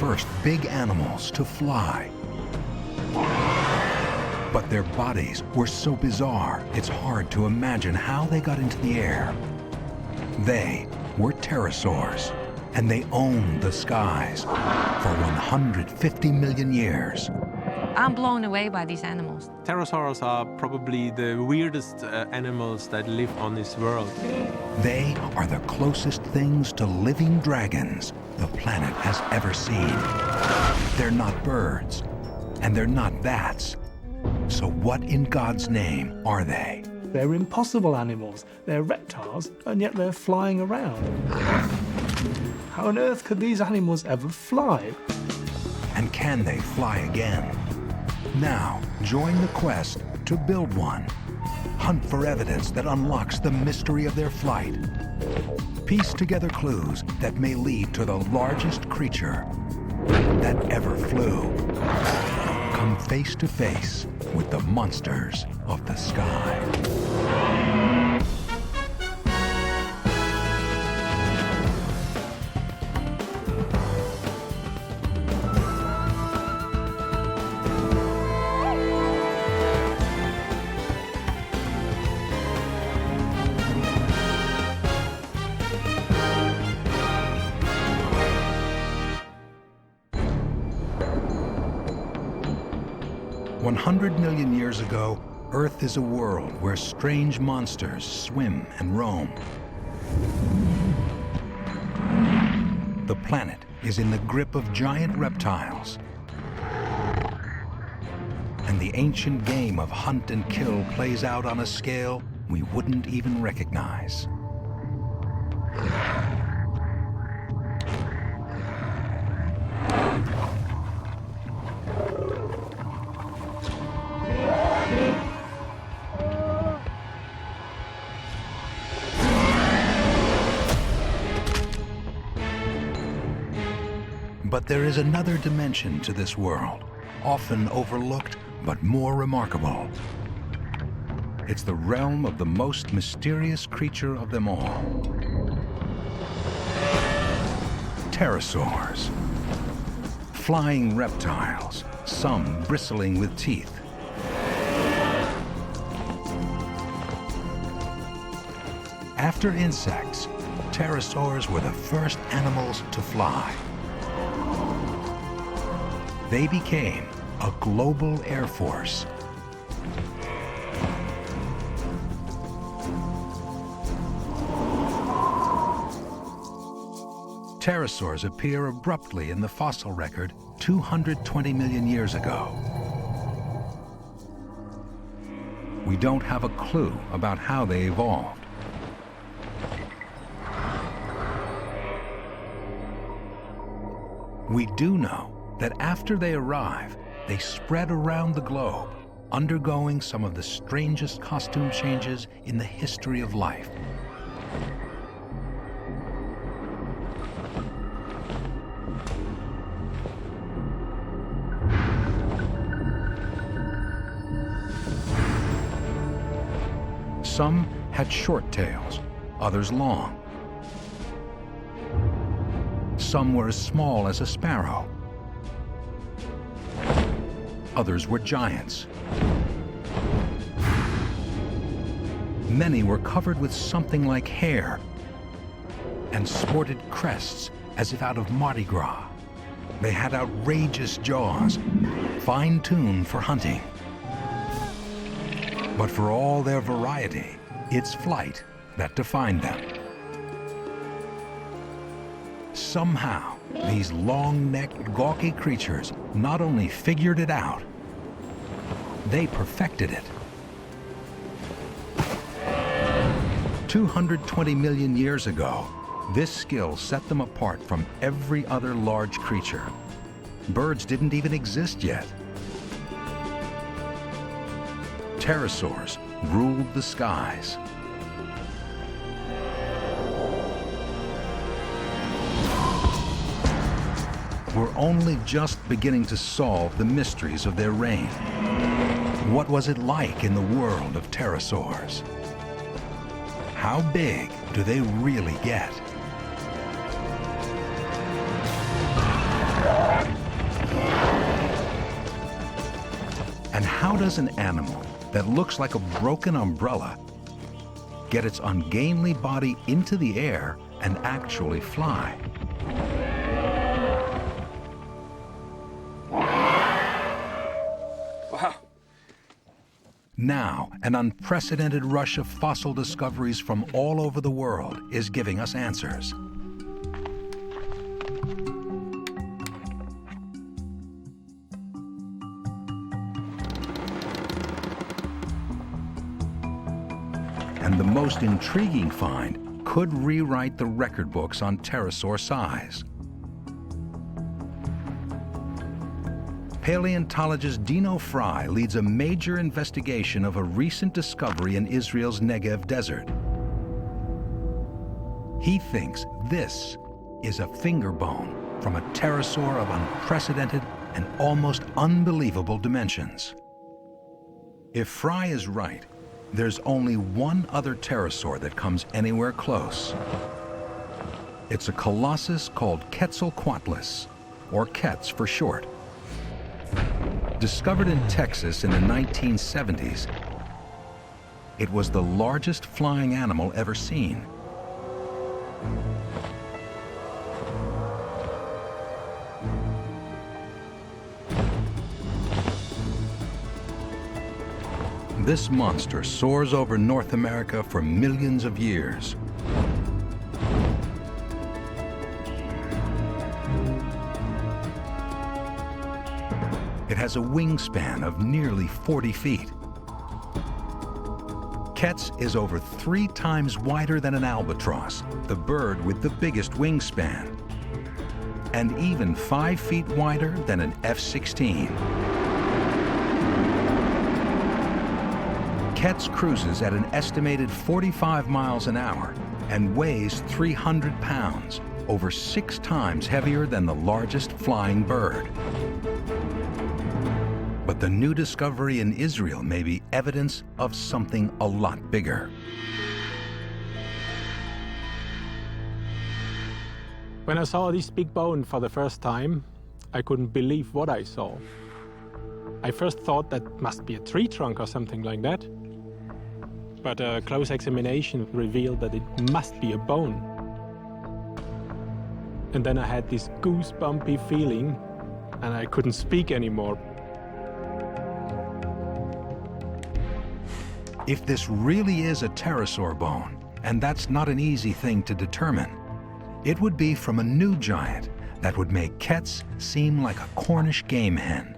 first big animals to fly. But their bodies were so bizarre, it's hard to imagine how they got into the air. They were pterosaurs, and they owned the skies for 150 million years. I'm blown away by these animals. Pterosaurs are probably the weirdest animals that live on this world. They are the closest things to living dragons the planet has ever seen. They're not birds, and they're not bats. So what in God's name are they? They're impossible animals. They're reptiles, and yet they're flying around. How on earth could these animals ever fly? And can they fly again? Now, join the quest to build one. Hunt for evidence that unlocks the mystery of their flight. Piece together clues that may lead to the largest creature that ever flew. Come face to face with the monsters of the sky. 100 million years ago, Earth is a world where strange monsters swim and roam. The planet is in the grip of giant reptiles. And the ancient game of hunt and kill plays out on a scale we wouldn't even recognize. But there is another dimension to this world, often overlooked but more remarkable. It's the realm of the most mysterious creature of them all. Pterosaurs. Flying reptiles, some bristling with teeth. After insects, pterosaurs were the first animals to fly. They became a global air force. Pterosaurs appear abruptly in the fossil record 220 million years ago. We don't have a clue about how they evolved. We do know that after they arrive, they spread around the globe, undergoing some of the strangest costume changes in the history of life. Some had short tails, others long. Some were as small as a sparrow. Others were giants. Many were covered with something like hair and sported crests as if out of Mardi Gras. They had outrageous jaws, fine-tuned for hunting. But for all their variety, it's flight that defined them. Somehow, these long-necked, gawky creatures not only figured it out, they perfected it. 220 million years ago, this skill set them apart from every other large creature. Birds didn't even exist yet. Pterosaurs ruled the skies. We're only just beginning to solve the mysteries of their reign. What was it like in the world of pterosaurs? How big do they really get? How does an animal that looks like a broken umbrella get its ungainly body into the air and actually fly? Wow. Now, an unprecedented rush of fossil discoveries from all over the world is giving us answers. And the most intriguing find could rewrite the record books on pterosaur size. Paleontologist Dino Fry leads a major investigation of a recent discovery in Israel's Negev desert. He thinks this is a finger bone from a pterosaur of unprecedented and almost unbelievable dimensions. If Fry is right, there's only one other pterosaur that comes anywhere close. It's a colossus called Quetzalcoatlus, or Quetz for short. Discovered in Texas in the 1970s, it was the largest flying animal ever seen. This monster soars over North America for millions of years. It has a wingspan of nearly 40 feet. Quetz is over 3 times wider than an albatross, the bird with the biggest wingspan, and even 5 feet wider than an F-16. Quetz cruises at an estimated 45 miles an hour and weighs 300 pounds, over 6 times heavier than the largest flying bird. But the new discovery in Israel may be evidence of something a lot bigger. When I saw this big bone for the first time, I couldn't believe what I saw. I first thought that must be a tree trunk or something like that. But a close examination revealed that it must be a bone. And then I had this goosebumpy feeling, and I couldn't speak anymore. If this really is a pterosaur bone, and that's not an easy thing to determine, it would be from a new giant that would make Quetz seem like a Cornish game hen.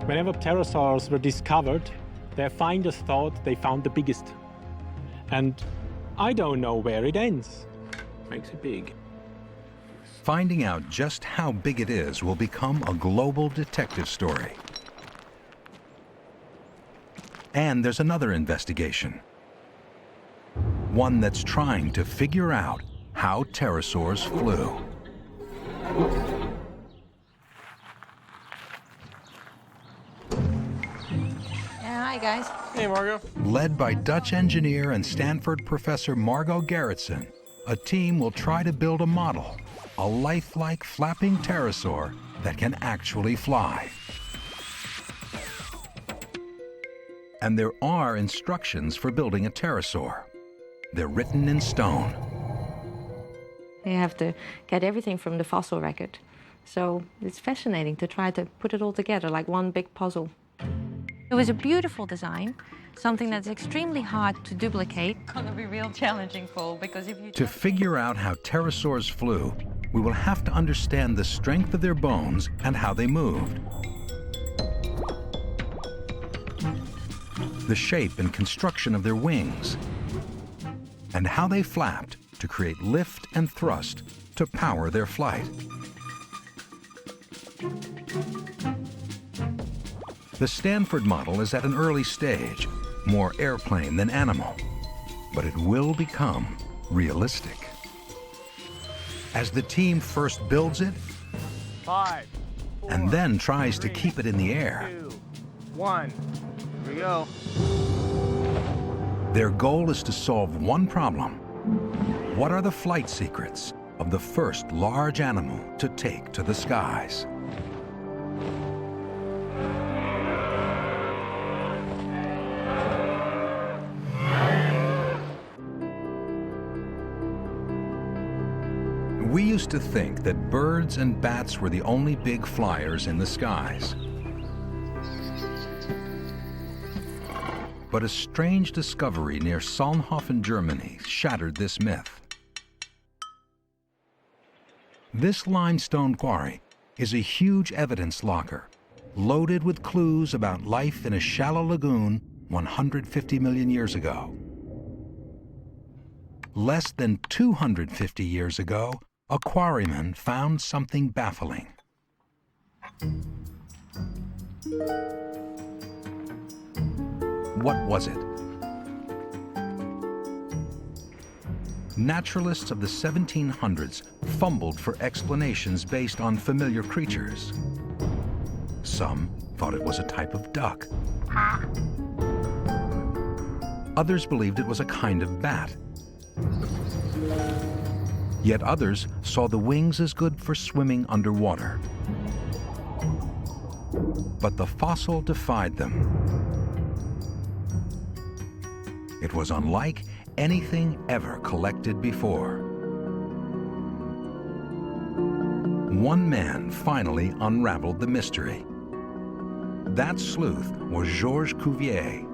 Whenever pterosaurs were discovered, their finders thought they found the biggest. And I don't know where it ends. Makes it big. Finding out just how big it is will become a global detective story. And there's another investigation. One that's trying to figure out how pterosaurs flew. Hi, guys. Hey, Margot. Led by Dutch engineer and Stanford professor Margot Gerritsen, a team will try to build a model, a lifelike flapping pterosaur that can actually fly. And there are instructions for building a pterosaur. They're written in stone. You have to get everything from the fossil record. So it's fascinating to try to put it all together like one big puzzle. It was a beautiful design, something that's extremely hard to duplicate. It's going to be real challenging, Paul, because if you... To figure out how pterosaurs flew, we will have to understand the strength of their bones and how they moved. The shape and construction of their wings, and how they flapped to create lift and thrust to power their flight. The Stanford model is at an early stage, more airplane than animal, but it will become realistic. As the team first builds it, 5, 4, and then tries to 3, keep it in the air, 2, 1. Here we go. their goal is to solve one problem. What are the flight secrets of the first large animal to take to the skies? We used to think that birds and bats were the only big flyers in the skies. But a strange discovery near Solnhofen, Germany, shattered this myth. This limestone quarry is a huge evidence locker, loaded with clues about life in a shallow lagoon 150 million years ago. Less than 250 years ago, a quarryman found something baffling. What was it? Naturalists of the 1700s fumbled for explanations based on familiar creatures. Some thought it was a type of duck. Others believed it was a kind of bat. Yet others saw the wings as good for swimming underwater. But the fossil defied them. It was unlike anything ever collected before. One man finally unraveled the mystery. That sleuth was Georges Cuvier.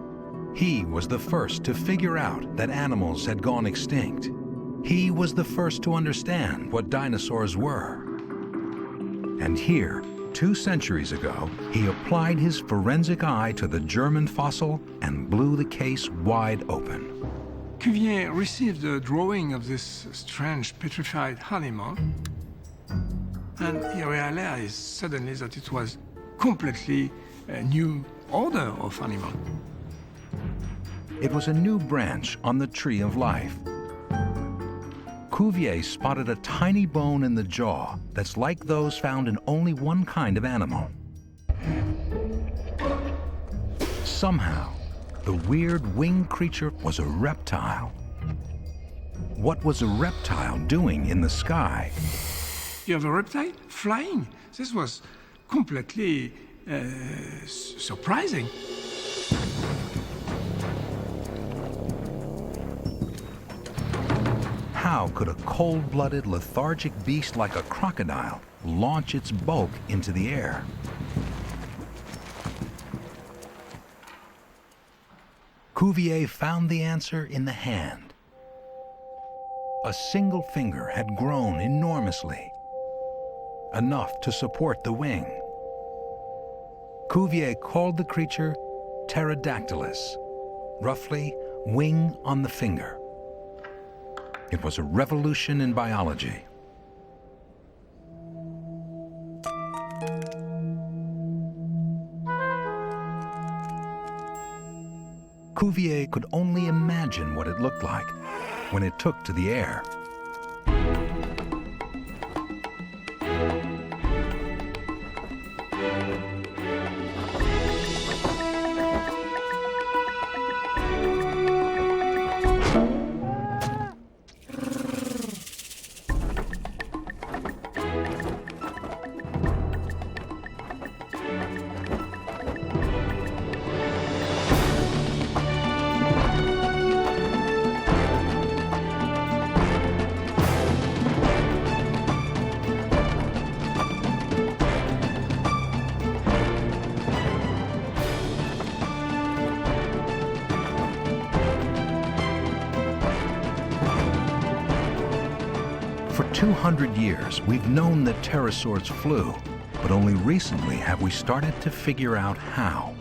He was the first to figure out that animals had gone extinct. He was the first to understand what dinosaurs were. And here, 2 centuries ago, he applied his forensic eye to the German fossil and blew the case wide open. Cuvier received a drawing of this strange petrified animal, and he realized suddenly that it was completely a new order of animal. It was a new branch on the tree of life. Cuvier spotted a tiny bone in the jaw that's like those found in only one kind of animal. Somehow, the weird winged creature was a reptile. What was a reptile doing in the sky? You have a reptile flying. This was completely surprising. How could a cold-blooded, lethargic beast like a crocodile launch its bulk into the air? Cuvier found the answer in the hand. A single finger had grown enormously, enough to support the wing. Cuvier called the creature Pterodactylus, roughly wing on the finger. It was a revolution in biology. Cuvier could only imagine what it looked like when it took to the air. For 200 years, we've known that pterosaurs flew, but only recently have we started to figure out how.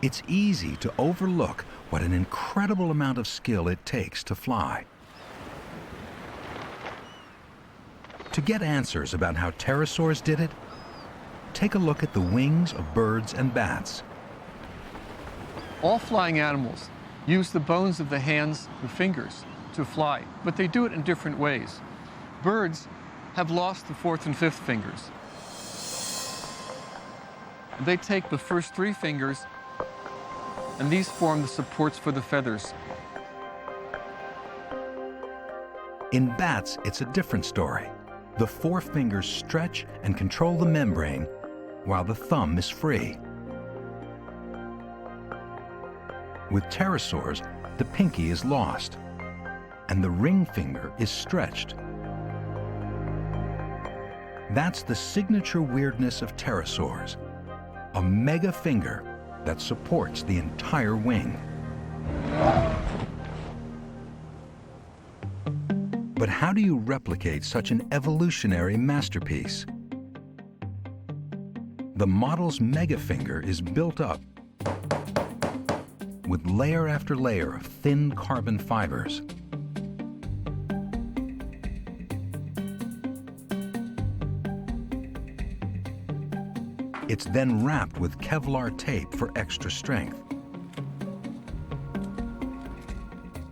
It's easy to overlook what an incredible amount of skill it takes to fly. To get answers about how pterosaurs did it, take a look at the wings of birds and bats. All flying animals use the bones of the hands and fingers to fly, but they do it in different ways. Birds have lost the 4th and 5th fingers. They take the first 3 fingers, and these form the supports for the feathers. In bats, it's a different story. the four fingers stretch and control the membrane while the thumb is free. With pterosaurs, the pinky is lost and the ring finger is stretched. That's the signature weirdness of pterosaurs, a mega finger that supports the entire wing. But how do you replicate such an evolutionary masterpiece? The model's mega finger is built up with layer after layer of thin carbon fibers. It's then wrapped with Kevlar tape for extra strength.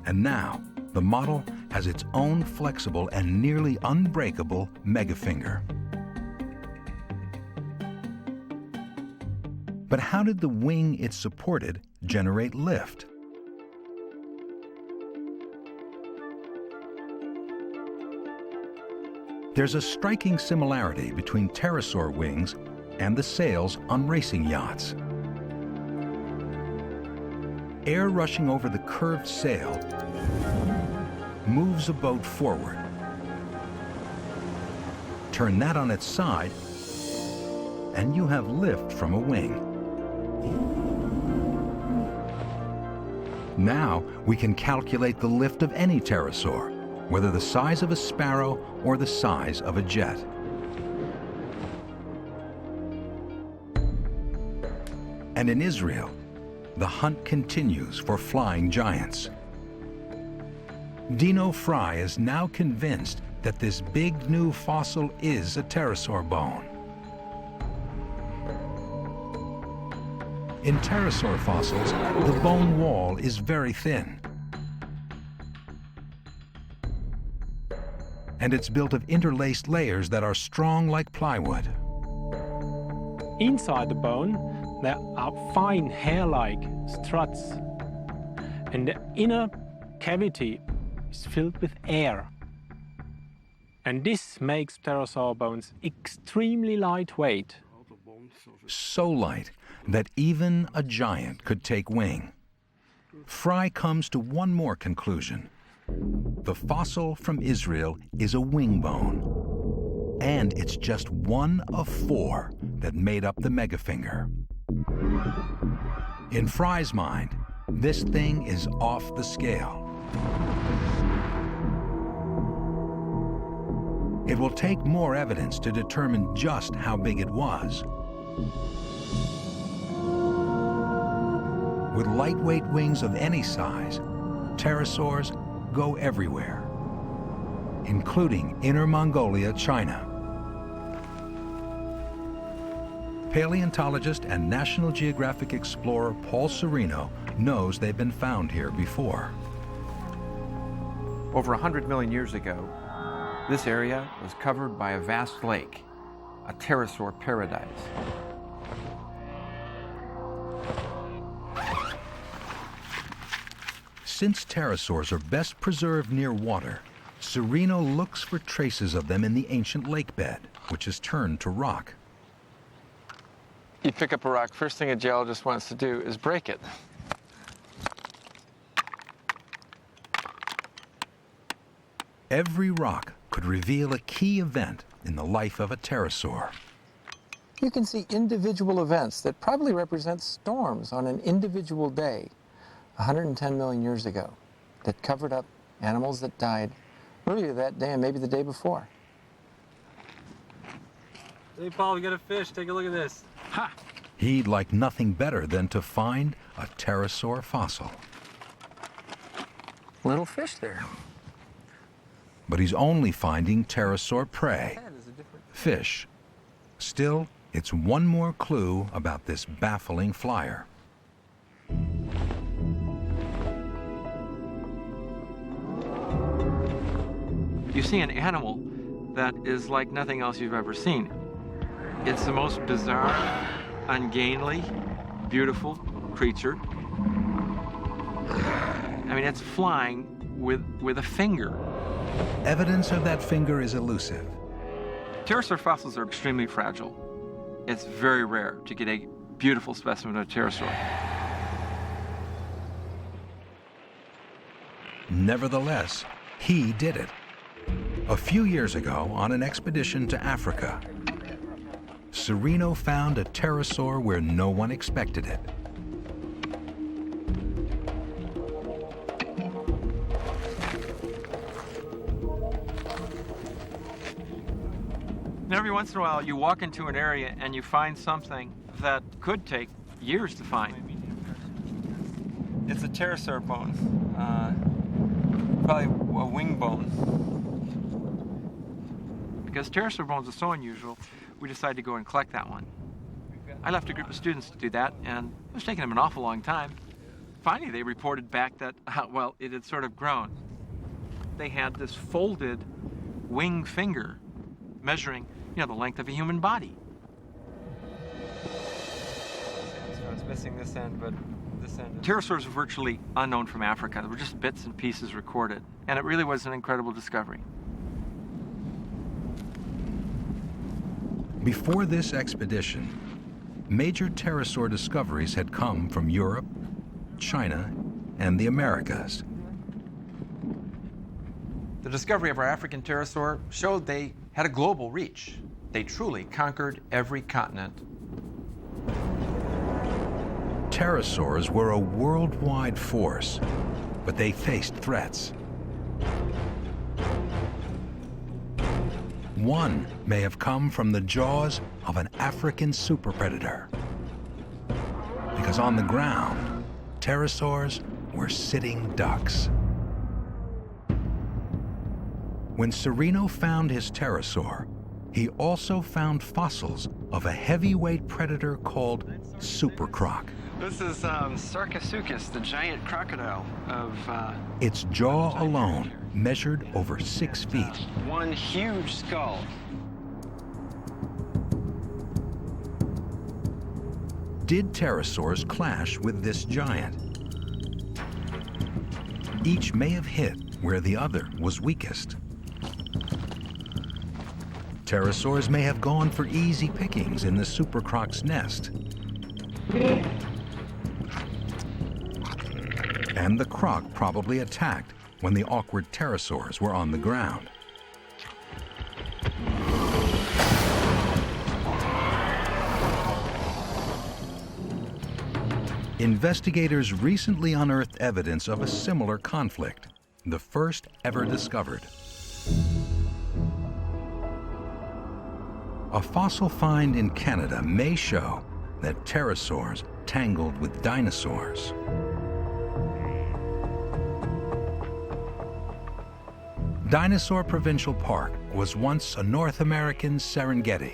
And now, the model has its own flexible and nearly unbreakable mega finger. But how did the wing it supported generate lift? There's a striking similarity between pterosaur wings and the sails on racing yachts. Air rushing over the curved sail moves a boat forward. Turn that on its side, and you have lift from a wing. Now we can calculate the lift of any pterosaur, whether the size of a sparrow or the size of a jet. And in Israel, the hunt continues for flying giants. Dino Fry is now convinced that this big new fossil is a pterosaur bone. In pterosaur fossils, the bone wall is very thin. And it's built of interlaced layers that are strong like plywood. Inside the bone, there are fine hair-like struts, and the inner cavity is filled with air. And this makes pterosaur bones extremely lightweight. So light that even a giant could take wing. Fry comes to one more conclusion. The fossil from Israel is a wing bone, and it's just one of four that made up the megafinger. In Fry's mind, this thing is off the scale. It will take more evidence to determine just how big it was. With lightweight wings of any size, pterosaurs go everywhere, including Inner Mongolia, China. Paleontologist and National Geographic explorer Paul Serino knows they've been found here before. Over 100 million years ago, this area was covered by a vast lake, a pterosaur paradise. Since pterosaurs are best preserved near water, Serino looks for traces of them in the ancient lake bed, which is turned to rock. You pick up a rock, first thing a geologist wants to do is break it. Every rock could reveal a key event in the life of a pterosaur. You can see individual events that probably represent storms on an individual day 110 million years ago that covered up animals that died earlier that day and maybe the day before. Hey, Paul, we got a fish. Take a look at this. Ha! He'd like nothing better than to find a pterosaur fossil. Little fish there. But he's only finding pterosaur prey, fish. Still, it's one more clue about this baffling flyer. You see an animal that is like nothing else you've ever seen. It's the most bizarre, ungainly, beautiful creature. I mean, it's flying with a finger. Evidence of that finger is elusive, Pterosaur fossils are extremely fragile. It's very rare to get a beautiful specimen of a pterosaur. Nevertheless, he did it. A few years ago, on an expedition to Africa, Sereno found a pterosaur where no one expected it. And every once in a while, you walk into an area and you find something that could take years to find. It's a pterosaur bone, probably a wing bone. Because pterosaur bones are so unusual, we decided to go and collect that one. I left a group of students to do that, and it was taking them an awful long time. Finally, they reported back that, well, it had sort of grown. They had this folded wing finger measuring, the length of a human body. So I was missing this end, but this end. Pterosaurs are virtually unknown from Africa. There were just bits and pieces recorded, and it really was an incredible discovery. Before this expedition, major pterosaur discoveries had come from Europe, China, and the Americas. The discovery of our African pterosaur showed they had a global reach. They truly conquered every continent. Pterosaurs were a worldwide force, but they faced threats. One may have come from the jaws of an African superpredator, because on the ground, pterosaurs were sitting ducks. When Sereno found his pterosaur, he also found fossils of a heavyweight predator called supercroc. This is Sarcosuchus, the giant crocodile of... Its jaw alone measured over 6 feet. One huge skull. Did pterosaurs clash with this giant? Each may have hit where the other was weakest. Pterosaurs may have gone for easy pickings in the supercroc's nest. And the croc probably attacked when the awkward pterosaurs were on the ground. Investigators recently unearthed evidence of a similar conflict, the first ever discovered. A fossil find in Canada may show that pterosaurs tangled with dinosaurs. Dinosaur Provincial Park was once a North American Serengeti.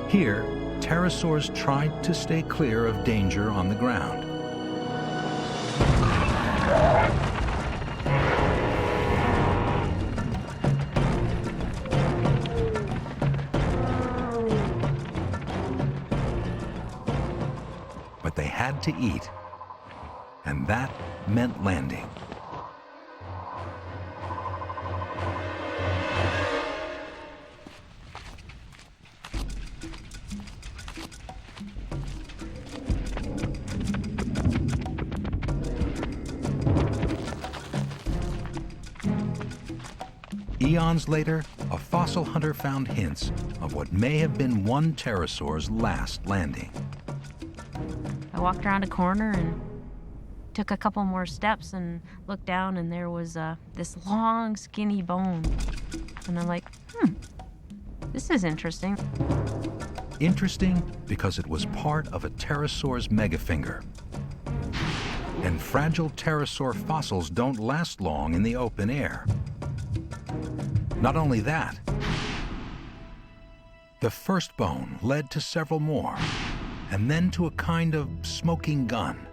Here, pterosaurs tried to stay clear of danger on the ground. But they had to eat, and that meant landing. Eons later, a fossil hunter found hints of what may have been one pterosaur's last landing. I walked around a corner and took a couple more steps and looked down, and there was this long, skinny bone. And I'm like, this is interesting. Interesting because it was part of a pterosaur's megafinger. And fragile pterosaur fossils don't last long in the open air. Not only that, the first bone led to several more, and then to a kind of smoking gun.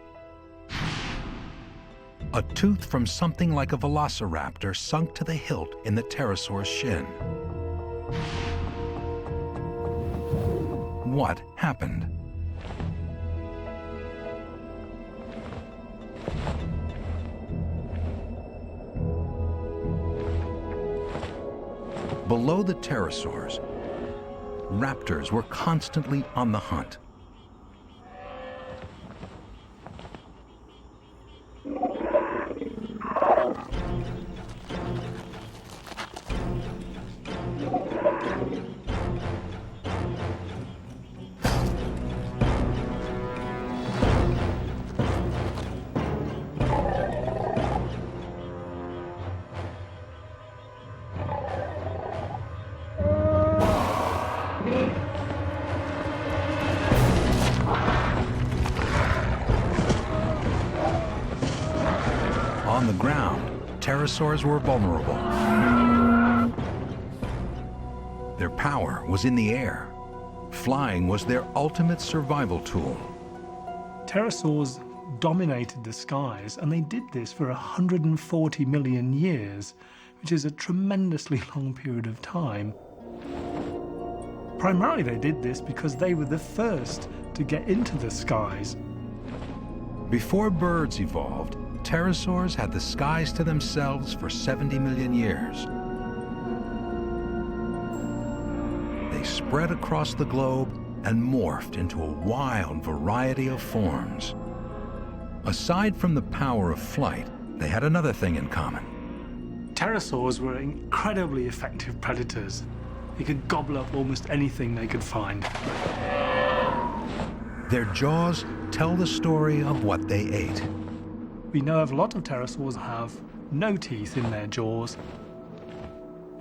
A tooth from something like a velociraptor sunk to the hilt in the pterosaur's shin. What happened? Below the pterosaurs, raptors were constantly on the hunt. On the ground, pterosaurs were vulnerable. Their power was in the air. Flying was their ultimate survival tool. Pterosaurs dominated the skies, and they did this for 140 million years, which is a tremendously long period of time. Primarily they did this because they were the first to get into the skies. Before birds evolved, pterosaurs had the skies to themselves for 70 million years. They spread across the globe and morphed into a wild variety of forms. Aside from the power of flight, they had another thing in common. Pterosaurs were incredibly effective predators. They could gobble up almost anything they could find. Their jaws tell the story of what they ate. We know of a lot of pterosaurs have no teeth in their jaws.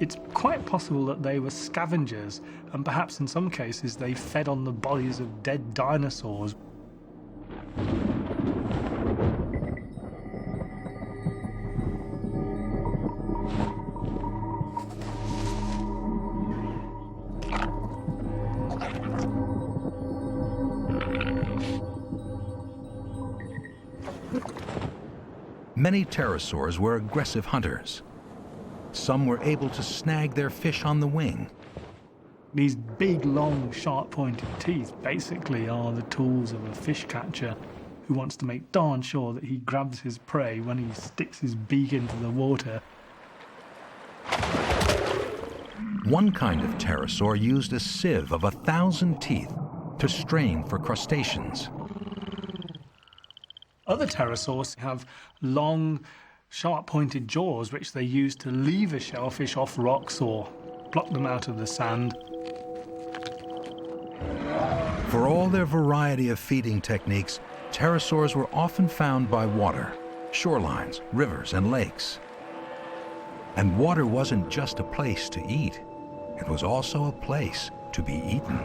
It's quite possible that they were scavengers, and perhaps in some cases they fed on the bodies of dead dinosaurs. Many pterosaurs were aggressive hunters. Some were able to snag their fish on the wing. These big, long, sharp-pointed teeth basically are the tools of a fish catcher who wants to make darn sure that he grabs his prey when he sticks his beak into the water. One kind of pterosaur used a sieve of 1,000 teeth to strain for crustaceans. Other pterosaurs have long, sharp-pointed jaws which they use to lever shellfish off rocks or pluck them out of the sand. For all their variety of feeding techniques, pterosaurs were often found by water, shorelines, rivers, and lakes. And water wasn't just a place to eat, it was also a place to be eaten.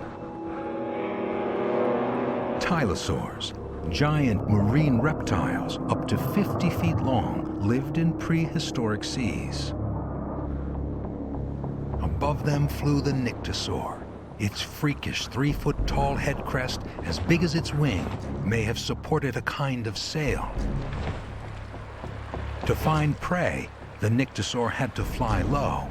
Tylosaurs, giant marine reptiles up to 50 feet long, lived in prehistoric seas. Above them flew the nyctosaur. Its freakish 3-foot-tall head crest, as big as its wing, may have supported a kind of sail. To find prey, the nyctosaur had to fly low.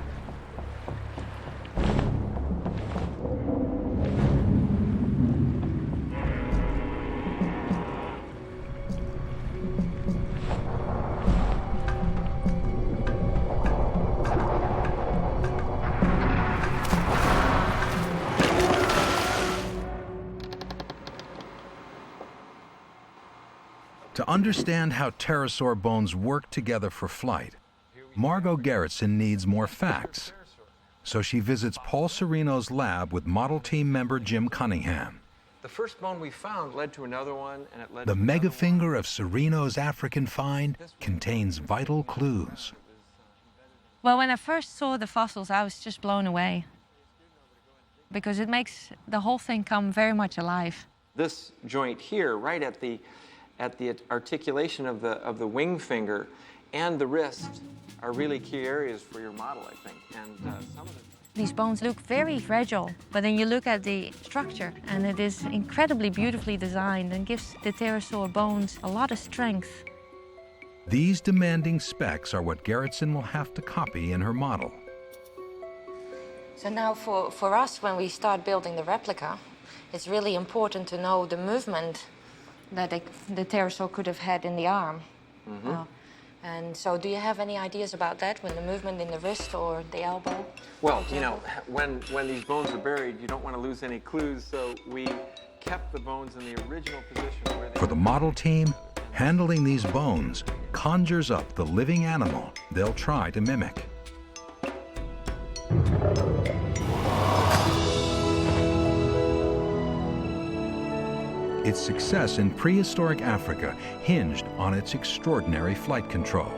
To understand how pterosaur bones work together for flight, Margot Gerritsen needs more facts. So she visits Paul Serino's lab with model team member Jim Cunningham. The first bone we found led to another one, and it led The to mega finger of Serino's African find contains vital clues. Well, when I first saw the fossils, I was just blown away because it makes the whole thing come very much alive. this joint here, right at the articulation of the wing finger and the wrist, are really key areas for your model, I think. And some of the These bones look very fragile, but then you look at the structure, and it is incredibly beautifully designed and gives the pterosaur bones a lot of strength. These demanding specs are what Gerritsen will have to copy in her model. So now for us, when we start building the replica, it's really important to know the movement that the pterosaur could have had in the arm. Mm-hmm. And so do you have any ideas about that, when the movement in the wrist or the elbow? Well, you know, when these bones are buried, you don't want to lose any clues, so we kept the bones in the original position where they... For the model team, handling these bones conjures up the living animal they'll try to mimic. Its success in prehistoric Africa hinged on its extraordinary flight control.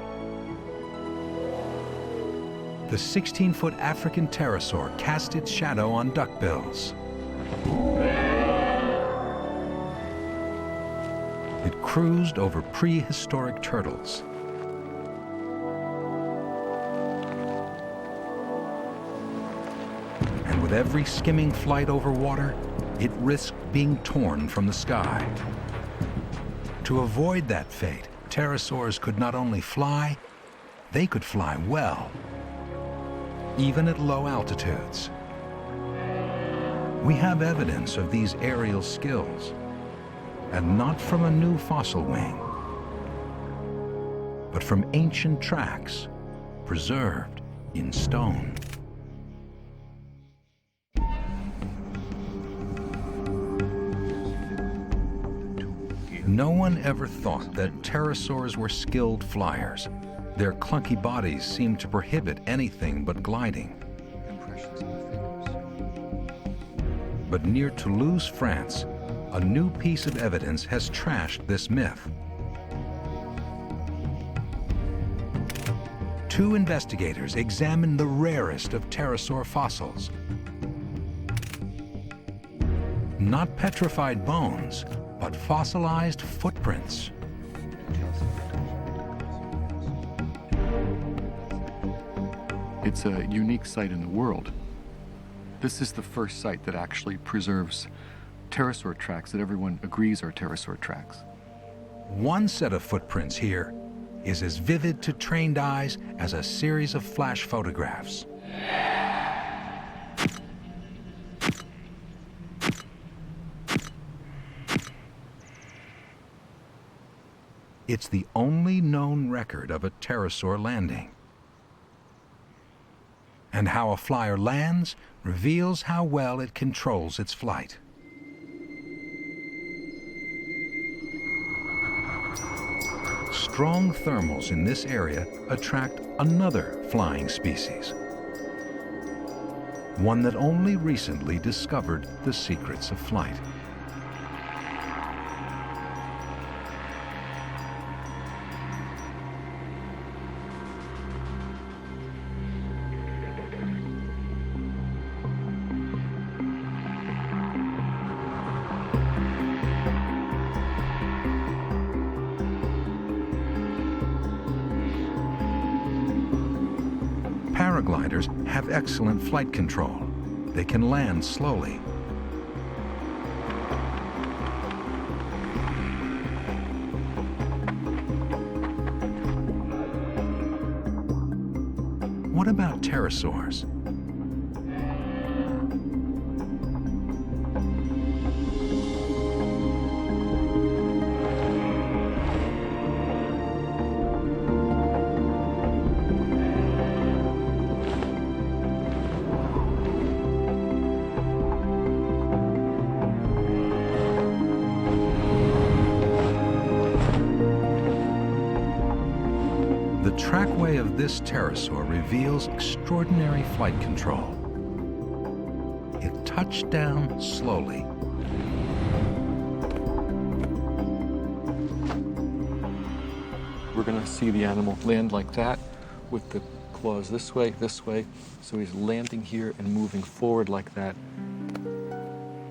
The 16-foot African pterosaur cast its shadow on duckbills. It cruised over prehistoric turtles. And with every skimming flight over water, it risked being torn from the sky. To avoid that fate, pterosaurs could not only fly, they could fly well, even at low altitudes. We have evidence of these aerial skills, and not from a new fossil wing, but from ancient tracks preserved in stone. No one ever thought that pterosaurs were skilled flyers. Their clunky bodies seemed to prohibit anything but gliding. But near Toulouse, France, a new piece of evidence has trashed this myth. Two investigators examined the rarest of pterosaur fossils. Not petrified bones, but fossilized footprints. It's a unique site in the world. This is the first site that actually preserves pterosaur tracks that everyone agrees are pterosaur tracks. One set of footprints here is as vivid to trained eyes as a series of flash photographs. It's the only known record of a pterosaur landing. And how a flyer lands reveals how well it controls its flight. Strong thermals in this area attract another flying species, one that only recently discovered the secrets of flight. Paragliders have excellent flight control. They can land slowly. What about pterosaurs? The trackway of this pterosaur reveals extraordinary flight control. It touched down slowly. We're going to see the animal land like that with the claws this way. So he's landing here and moving forward like that.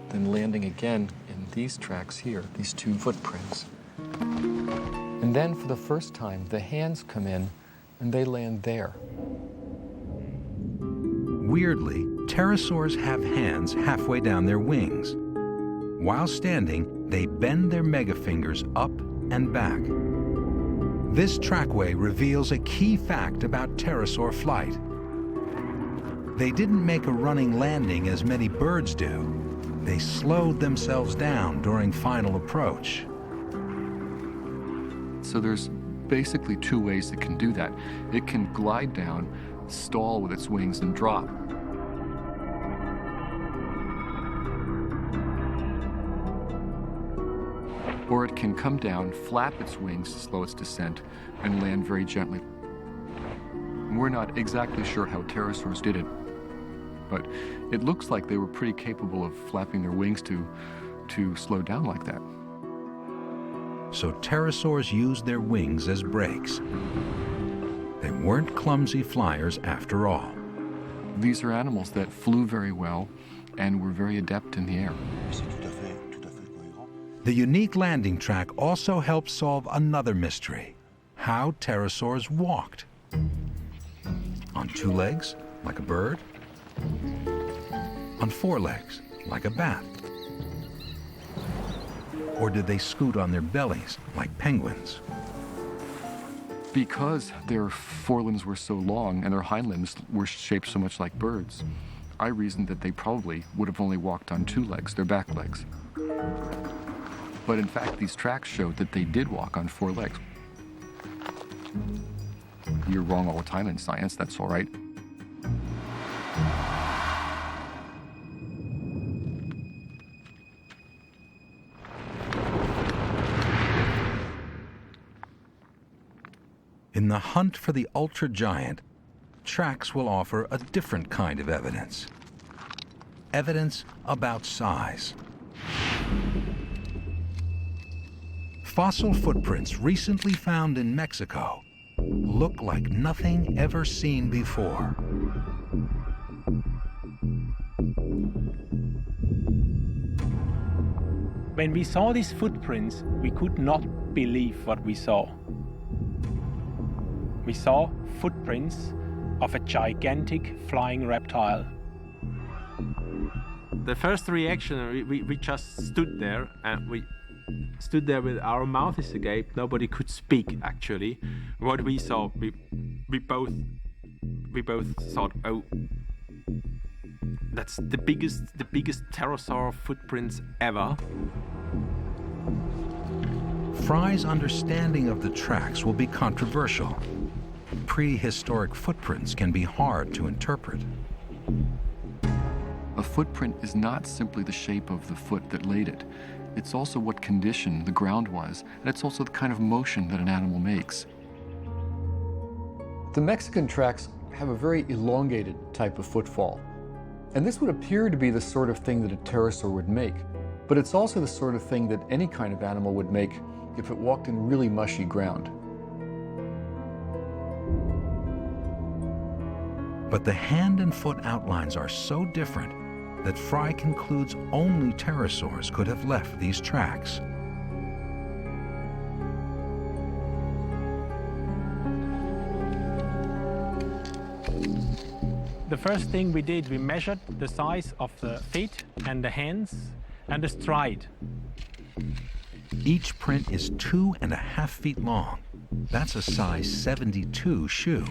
Then landing again in these tracks here, these two footprints. And then for the first time, the hands come in and they land there. Weirdly, pterosaurs have hands halfway down their wings. While standing, they bend their megafingers up and back. This trackway reveals a key fact about pterosaur flight. They didn't make a running landing as many birds do. They slowed themselves down during final approach. So there's basically two ways it can do that. It can glide down, stall with its wings, and drop. Or it can come down, flap its wings to slow its descent, and land very gently. We're not exactly sure how pterosaurs did it, but it looks like they were pretty capable of flapping their wings to slow down like that. So pterosaurs used their wings as brakes. They weren't clumsy flyers after all. These are animals that flew very well and were very adept in the air. The unique landing track also helps solve another mystery: how pterosaurs walked. On two legs, like a bird. On four legs, like a bat. Or did they scoot on their bellies, like penguins? Because their forelimbs were so long and their hind limbs were shaped so much like birds, I reasoned that they probably would have only walked on two legs, their back legs. But in fact, these tracks showed that they did walk on four legs. You're wrong all the time in science, that's all right. In the hunt for the ultra-giant, tracks will offer a different kind of evidence. Evidence about size. Fossil footprints recently found in Mexico look like nothing ever seen before. When we saw these footprints, we could not believe what we saw. We saw footprints of a gigantic flying reptile. The first reaction, we just stood there, and we stood there with our mouths agape. Nobody could speak, actually. What we saw, we both thought, oh, that's the biggest pterosaur footprints ever. Fry's understanding of the tracks will be controversial. Prehistoric footprints can be hard to interpret. A footprint is not simply the shape of the foot that laid it. It's also what condition the ground was, and it's also the kind of motion that an animal makes. The Mexican tracks have a very elongated type of footfall. And this would appear to be the sort of thing that a pterosaur would make, but it's also the sort of thing that any kind of animal would make if it walked in really mushy ground. But the hand and foot outlines are so different that Fry concludes only pterosaurs could have left these tracks. The first thing we did, we measured the size of the feet and the hands and the stride. Each print is 2.5 feet long. That's a size 72 shoe.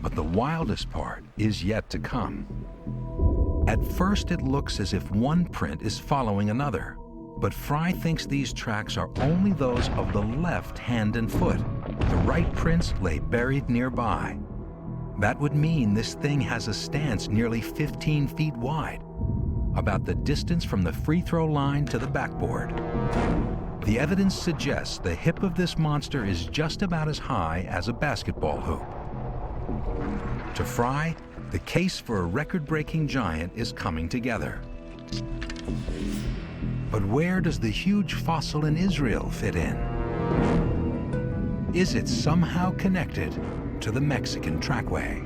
But the wildest part is yet to come. At first, it looks as if one print is following another, but Fry thinks these tracks are only those of the left hand and foot. The right prints lay buried nearby. That would mean this thing has a stance nearly 15 feet wide, about the distance from the free throw line to the backboard. The evidence suggests the hip of this monster is just about as high as a basketball hoop. To Fry, the case for a record-breaking giant is coming together. But where does the huge fossil in Israel fit in? Is it somehow connected to the Mexican trackway?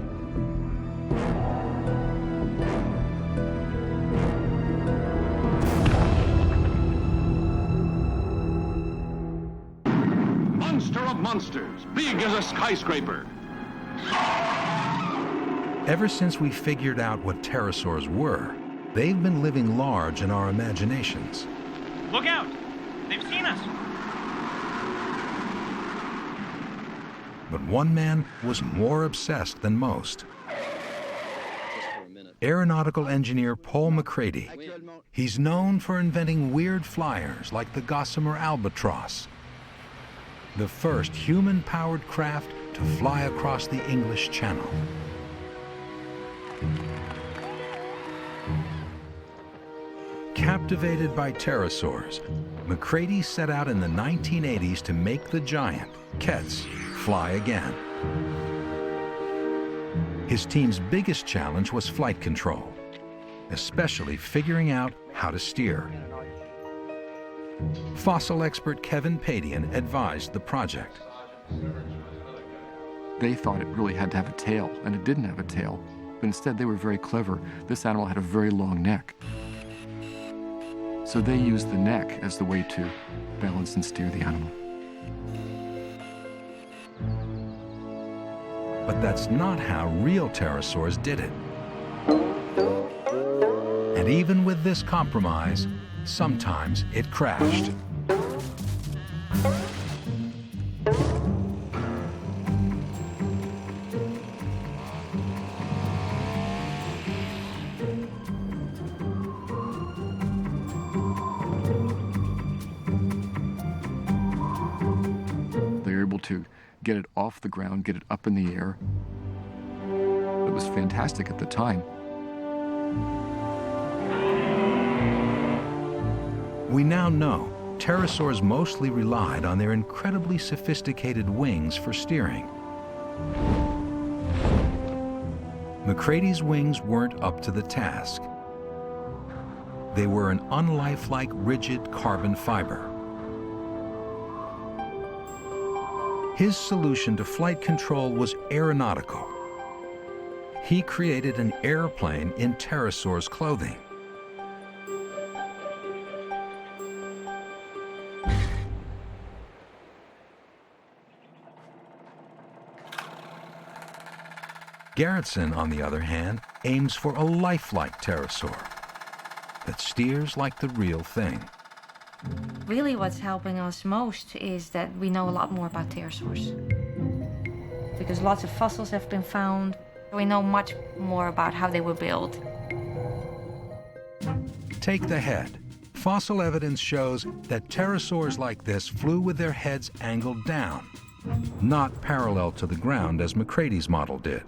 Monster of monsters, big as a skyscraper. Ever since we figured out what pterosaurs were, they've been living large in our imaginations. Look out! They've seen us! But one man was more obsessed than most. aeronautical engineer Paul McCready. He's known for inventing weird flyers like the Gossamer Albatross, the first human-powered craft to fly across the English Channel. Captivated by pterosaurs, McCready set out in the 1980s to make the giant, Ketz, fly again. His team's biggest challenge was flight control, especially figuring out how to steer. Fossil expert Kevin Padian advised the project. They thought it really had to have a tail, and it didn't have a tail. But instead, they were very clever. This animal had a very long neck. So they used the neck as the way to balance and steer the animal. But that's not how real pterosaurs did it. And even with this compromise, sometimes it crashed. They're able to get it off the ground, get it up in the air. It was fantastic at the time. We now know pterosaurs mostly relied on their incredibly sophisticated wings for steering. McCready's wings weren't up to the task. They were an unlifelike, rigid carbon fiber. His solution to flight control was aeronautical. He created an airplane in pterosaurs' clothing. Gerritsen, on the other hand, aims for a lifelike pterosaur that steers like the real thing. Really what's helping us most is that we know a lot more about pterosaurs. Because lots of fossils have been found, we know much more about how they were built. Take the head. Fossil evidence shows that pterosaurs like this flew with their heads angled down, not parallel to the ground as McCready's model did.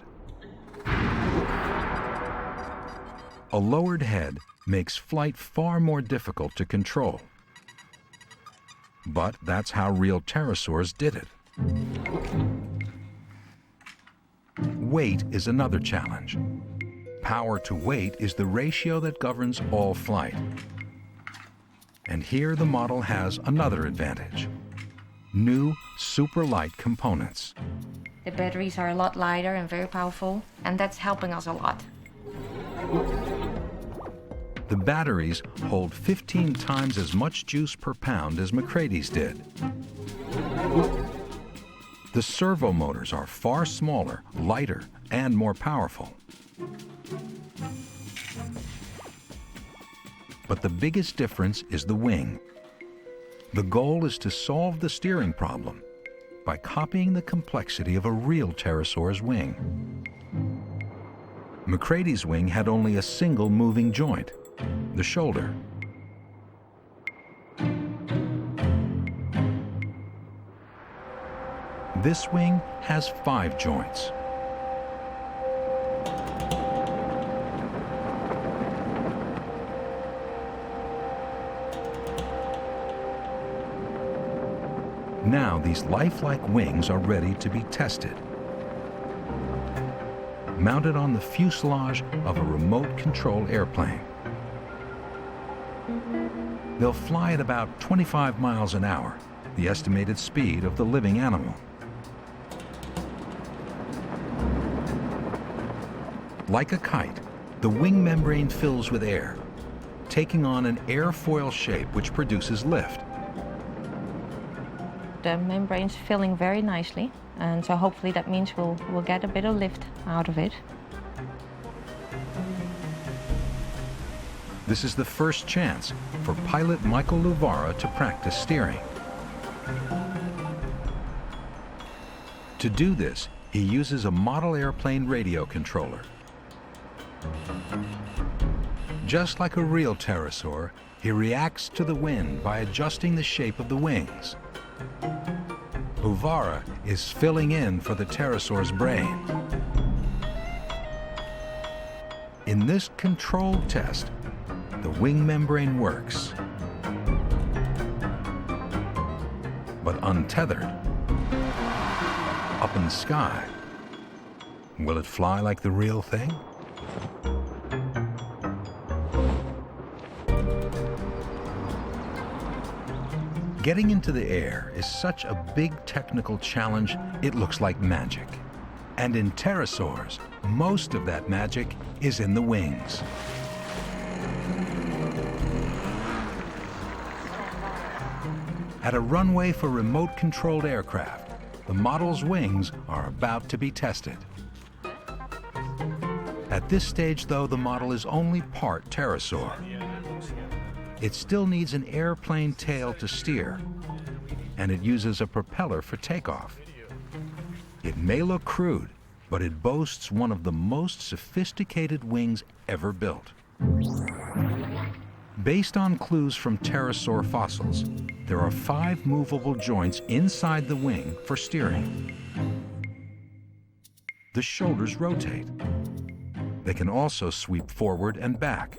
A lowered head makes flight far more difficult to control. But that's how real pterosaurs did it. Weight is another challenge. Power to weight is the ratio that governs all flight. And here the model has another advantage: new super light components. The batteries are a lot lighter and very powerful, and that's helping us a lot. The batteries hold 15 times as much juice per pound as McCready's did. The servo motors are far smaller, lighter, and more powerful. But the biggest difference is the wing. The goal is to solve the steering problem by copying the complexity of a real pterosaur's wing. McCready's wing had only a single moving joint, the shoulder. This wing has 5 joints. Now these lifelike wings are ready to be tested. Mounted on the fuselage of a remote control airplane. They'll fly at about 25 miles an hour, the estimated speed of the living animal. Like a kite, the wing membrane fills with air, taking on an airfoil shape which produces lift. The membrane's filling very nicely, and so hopefully that means we'll get a bit of lift out of it. This is the first chance for pilot Michael Luvara to practice steering. To do this, he uses a model airplane radio controller. Just like a real pterosaur, he reacts to the wind by adjusting the shape of the wings. Uvara is filling in for the pterosaur's brain. In this controlled test, the wing membrane works. But untethered, up in the sky, will it fly like the real thing? Getting into the air is such a big technical challenge, it looks like magic. And in pterosaurs, most of that magic is in the wings. At a runway for remote-controlled aircraft, the model's wings are about to be tested. At this stage, though, the model is only part pterosaur. It still needs an airplane tail to steer, and it uses a propeller for takeoff. It may look crude, but it boasts one of the most sophisticated wings ever built. Based on clues from pterosaur fossils, there are 5 movable joints inside the wing for steering. The shoulders rotate. They can also sweep forward and back.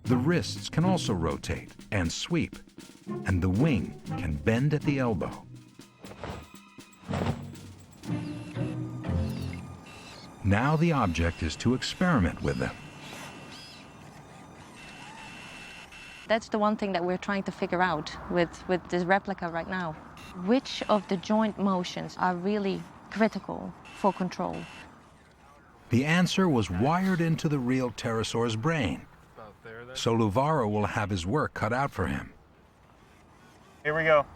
The wrists can also rotate and sweep, and the wing can bend at the elbow. Now the object is to experiment with them. That's the one thing that we're trying to figure out with this replica right now. Which of the joint motions are really critical for control? The answer was wired into the real pterosaur's brain. So Luvara will have his work cut out for him. Here we go.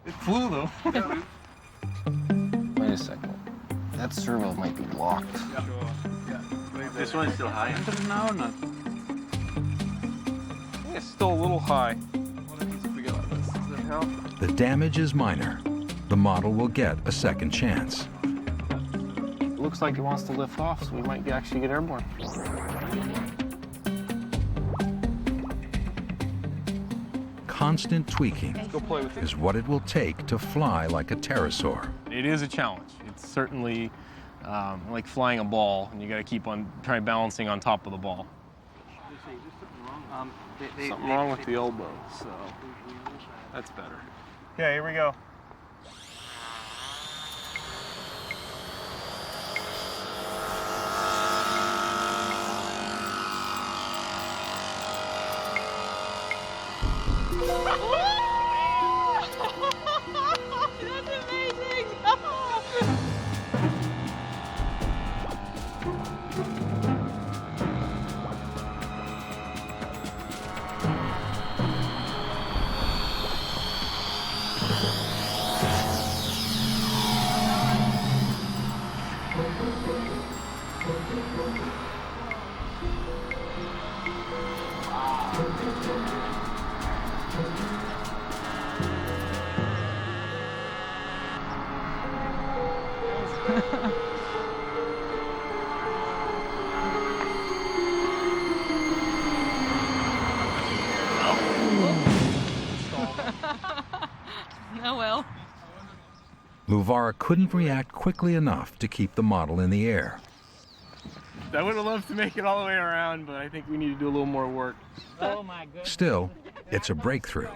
It flew though. Wait a second. That servo might be locked. This one's still high. No, not. It's still a little high. What if we go like this? Does that help? The damage is minor. The model will get a second chance. It looks like it wants to lift off, so we might actually get airborne. Constant tweaking is what it will take to fly like a pterosaur. It is a challenge. It's certainly like flying a ball, and you got to keep on trying balancing on top of the ball. Something wrong with the elbow, so that's better. Okay, here we go. That's amazing! Oh well. Luvara couldn't react quickly enough to keep the model in the air. I would have loved to make it all the way around, but I think we need to do a little more work. Oh my goodness. Still, it's a breakthrough.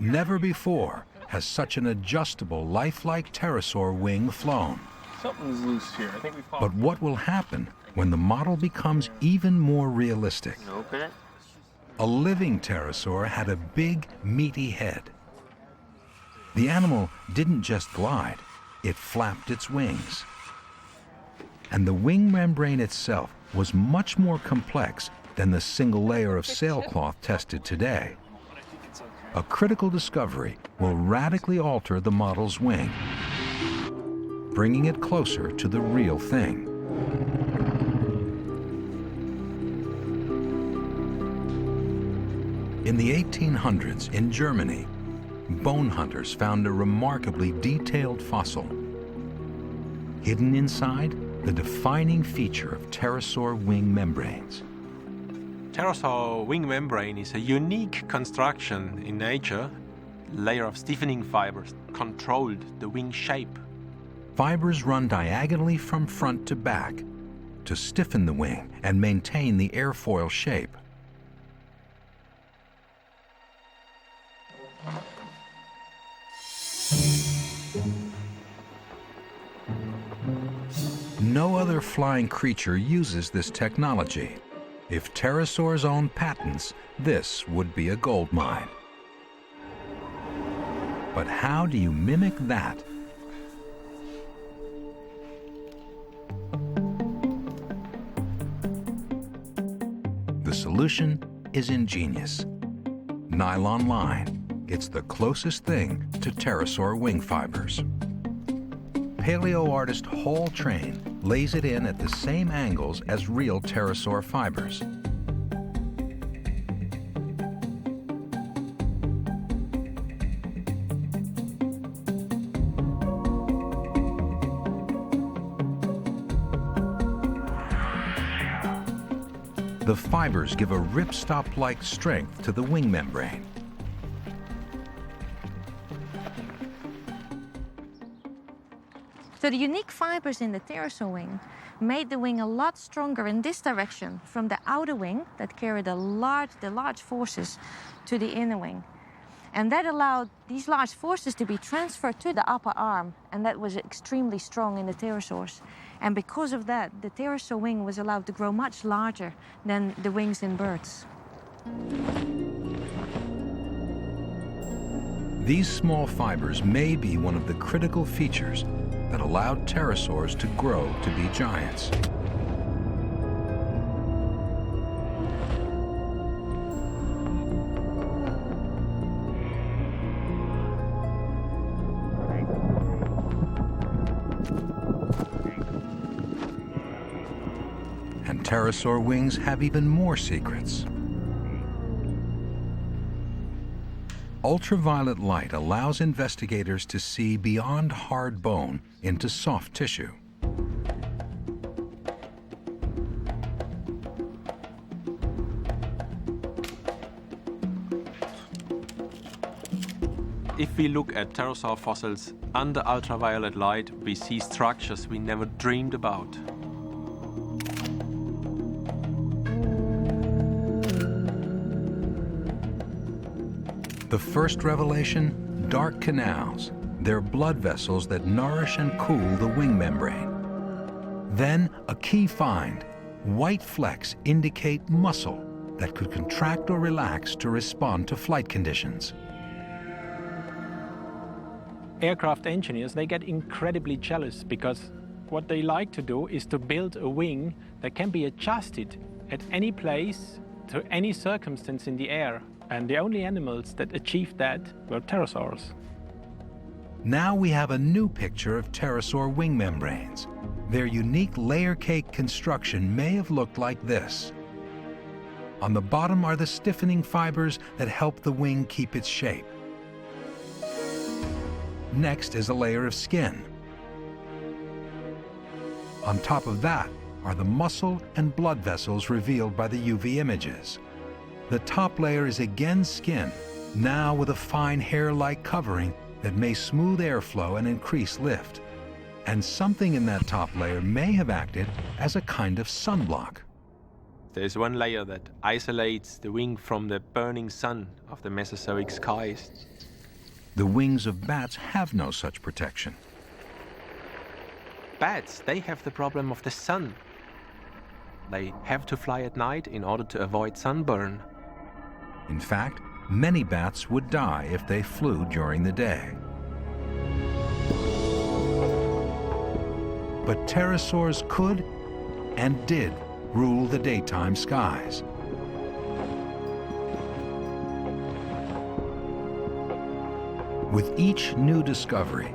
Never before has such an adjustable, lifelike pterosaur wing flown. Something's loose here. I think we But what will happen when the model becomes even more realistic? Okay. A living pterosaur had a big, meaty head. The animal didn't just glide, it flapped its wings. And the wing membrane itself was much more complex than the single layer of sailcloth tested today. A critical discovery will radically alter the model's wing. bringing it closer to the real thing. In the 1800s in Germany, bone hunters found a remarkably detailed fossil. Hidden inside, the defining feature of pterosaur wing membranes. Pterosaur wing membrane is a unique construction in nature. A layer of stiffening fibers controlled the wing shape. Fibers run diagonally from front to back to stiffen the wing and maintain the airfoil shape. No other flying creature uses this technology. If pterosaurs owned patents, this would be a gold mine. But how do you mimic that? The solution is ingenious. Nylon line. It's the closest thing to pterosaur wing fibers. Paleo artist Hall Train lays it in at the same angles as real pterosaur fibers. The fibers give a ripstop-like strength to the wing membrane. So the unique fibers in the pterosaur wing made the wing a lot stronger in this direction from the outer wing that carried the large forces to the inner wing. And that allowed these large forces to be transferred to the upper arm, and that was extremely strong in the pterosaurs. And because of that, the pterosaur wing was allowed to grow much larger than the wings in birds. These small fibers may be one of the critical features that allowed pterosaurs to grow to be giants. And pterosaur wings have even more secrets. Ultraviolet light allows investigators to see beyond hard bone into soft tissue. If we look at pterosaur fossils under ultraviolet light, we see structures we never dreamed about. The first revelation, dark canals. They're blood vessels that nourish and cool the wing membrane. Then, a key find. White flecks indicate muscle that could contract or relax to respond to flight conditions. Aircraft engineers, they get incredibly jealous because what they like to do is to build a wing that can be adjusted at any place to any circumstance in the air. And the only animals that achieved that were pterosaurs. Now we have a new picture of pterosaur wing membranes. Their unique layer cake construction may have looked like this. On the bottom are the stiffening fibers that help the wing keep its shape. Next is a layer of skin. On top of that are the muscle and blood vessels revealed by the UV images. The top layer is again skin, now with a fine hair-like covering that may smooth airflow and increase lift. And something in that top layer may have acted as a kind of sunblock. There's one layer that isolates the wing from the burning sun of the Mesozoic skies. The wings of bats have no such protection. Bats, they have the problem of the sun. They have to fly at night in order to avoid sunburn. In fact, many bats would die if they flew during the day. But pterosaurs could and did rule the daytime skies. With each new discovery,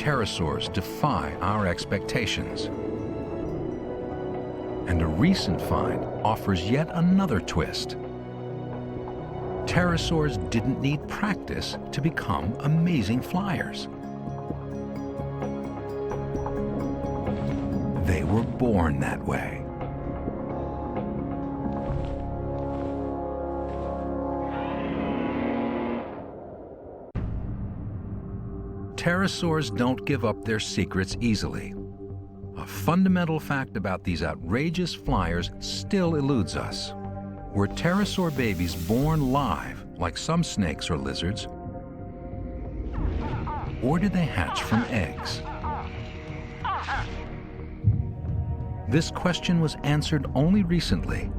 pterosaurs defy our expectations. And a recent find offers yet another twist. Pterosaurs didn't need practice to become amazing flyers. They were born that way. Pterosaurs don't give up their secrets easily. A fundamental fact about these outrageous flyers still eludes us. Were pterosaur babies born live, like some snakes or lizards, or did they hatch from eggs? This question was answered only recently.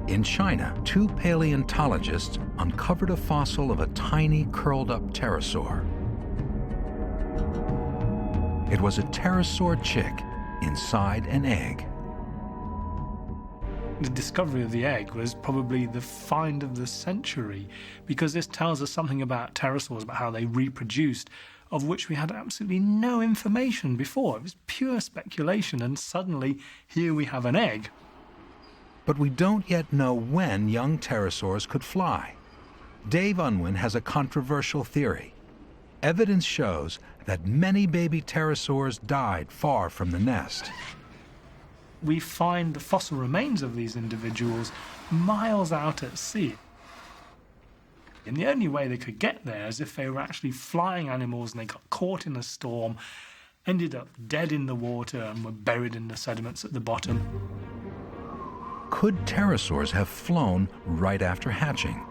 In China, 2 paleontologists uncovered a fossil of a tiny, curled-up pterosaur. It was a pterosaur chick inside an egg. The discovery of the egg was probably the find of the century, because this tells us something about pterosaurs, about how they reproduced, of which we had absolutely no information before. It was pure speculation, and suddenly here we have an egg. But we don't yet know when young pterosaurs could fly. Dave Unwin has a controversial theory. Evidence shows that many baby pterosaurs died far from the nest. We find the fossil remains of these individuals miles out at sea. And the only way they could get there is if they were actually flying animals and they got caught in a storm, ended up dead in the water, and were buried in the sediments at the bottom. Could pterosaurs have flown right after hatching?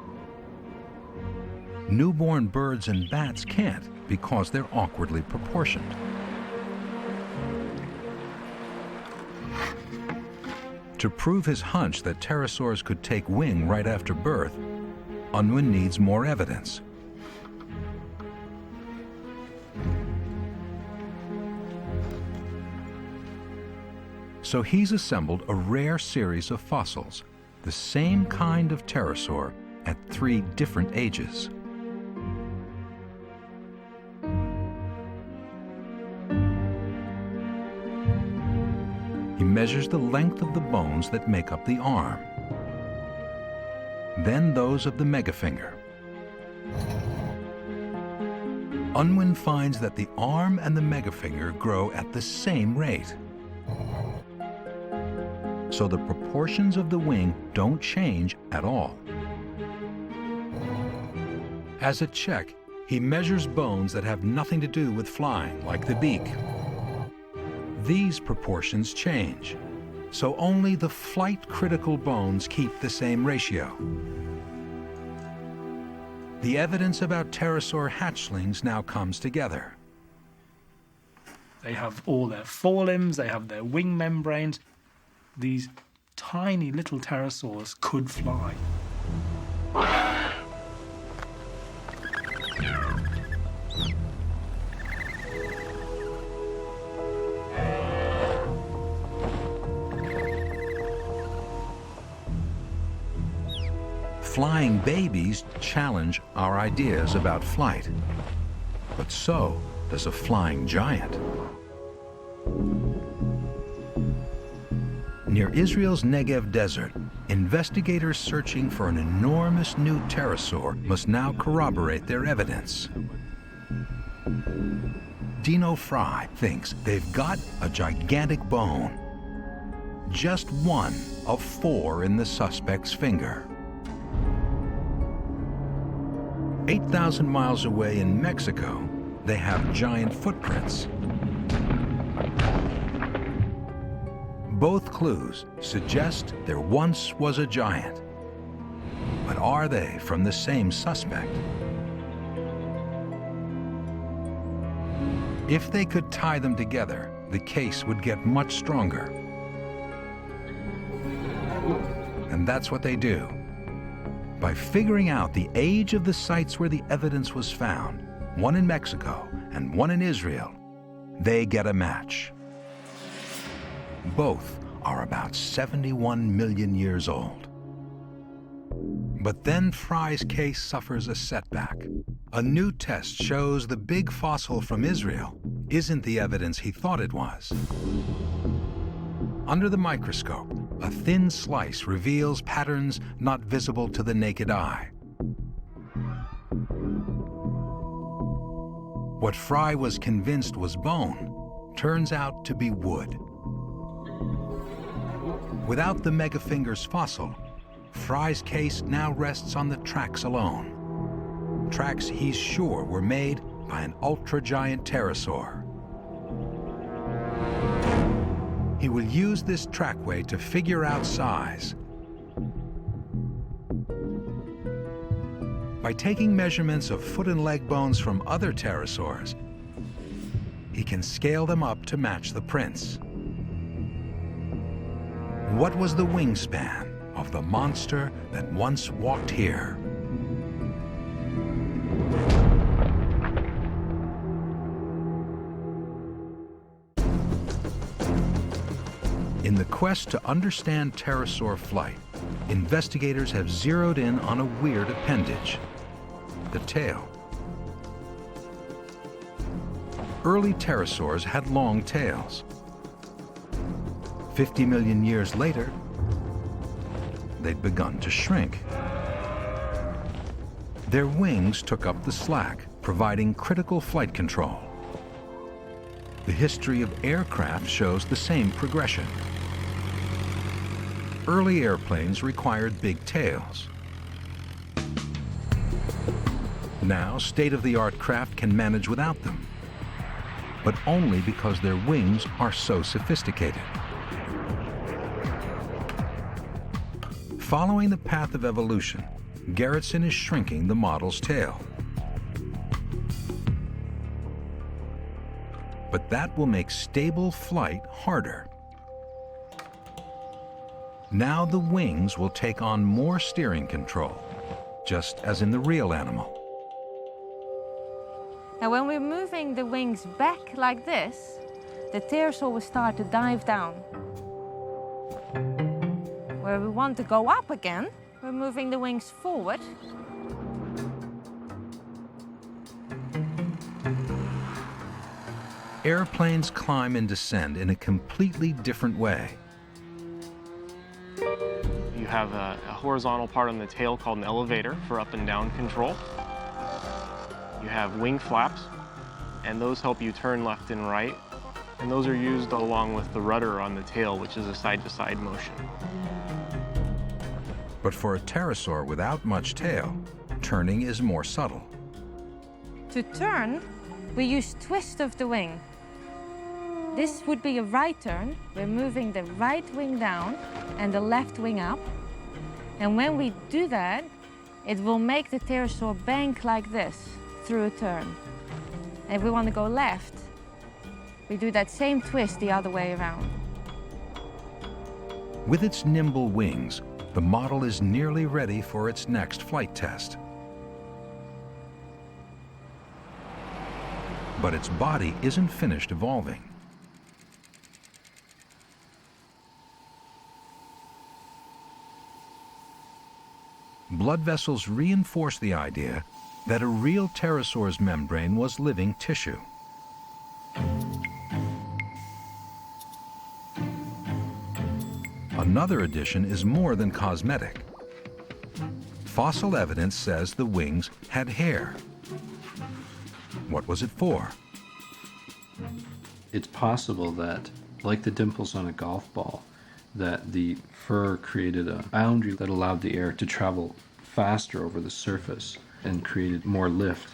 Newborn birds and bats can't because they're awkwardly proportioned. To prove his hunch that pterosaurs could take wing right after birth, Unwin needs more evidence. So he's assembled a rare series of fossils, the same kind of pterosaur at 3 different ages. He measures the length of the bones that make up the arm, then those of the megafinger. Unwin finds that the arm and the megafinger grow at the same rate. So the proportions of the wing don't change at all. As a check, he measures bones that have nothing to do with flying, like the beak. These proportions change, so only the flight-critical bones keep the same ratio. The evidence about pterosaur hatchlings now comes together. They have all their forelimbs, they have their wing membranes. These tiny little pterosaurs could fly. Flying babies challenge our ideas about flight, but so does a flying giant. Near Israel's Negev desert, investigators searching for an enormous new pterosaur must now corroborate their evidence. Dino Fry thinks they've got a gigantic bone, just one of 4 in the suspect's finger. 8,000 miles away in Mexico, they have giant footprints. Both clues suggest there once was a giant. But are they from the same suspect? If they could tie them together, the case would get much stronger. And that's what they do. By figuring out the age of the sites where the evidence was found, one in Mexico and one in Israel, they get a match. Both are about 71 million years old. But then Fry's case suffers a setback. A new test shows the big fossil from Israel isn't the evidence he thought it was. Under the microscope, a thin slice reveals patterns not visible to the naked eye. What Fry was convinced was bone turns out to be wood. Without the megafinger's fossil, Fry's case now rests on the tracks alone. Tracks he's sure were made by an ultra-giant pterosaur. He will use this trackway to figure out size. By taking measurements of foot and leg bones from other pterosaurs, he can scale them up to match the prints. What was the wingspan of the monster that once walked here? In the quest to understand pterosaur flight, investigators have zeroed in on a weird appendage, the tail. Early pterosaurs had long tails. 50 million years later, they'd begun to shrink. Their wings took up the slack, providing critical flight control. The history of aircraft shows the same progression. Early airplanes required big tails. Now, state-of-the-art craft can manage without them, but only because their wings are so sophisticated. Following the path of evolution, Gerritsen is shrinking the model's tail. But that will make stable flight harder. Now the wings will take on more steering control, just as in the real animal. Now when we're moving the wings back like this, the pterosaur will start to dive down. Where we want to go up again, we're moving the wings forward. Airplanes climb and descend in a completely different way. You have a horizontal part on the tail called an elevator for up and down control. You have wing flaps, and those help you turn left and right. And those are used along with the rudder on the tail, which is a side-to-side motion. But for a pterosaur without much tail, turning is more subtle. To turn, we use twist of the wing. This would be a right turn. We're moving the right wing down and the left wing up. And when we do that, it will make the pterosaur bank like this through a turn. And if we want to go left, we do that same twist the other way around. With its nimble wings, the model is nearly ready for its next flight test. But its body isn't finished evolving. Blood vessels reinforce the idea that a real pterosaur's membrane was living tissue. Another addition is more than cosmetic. Fossil evidence says the wings had hair. What was it for? It's possible that, like the dimples on a golf ball, that the fur created a boundary that allowed the air to travel faster over the surface and created more lift.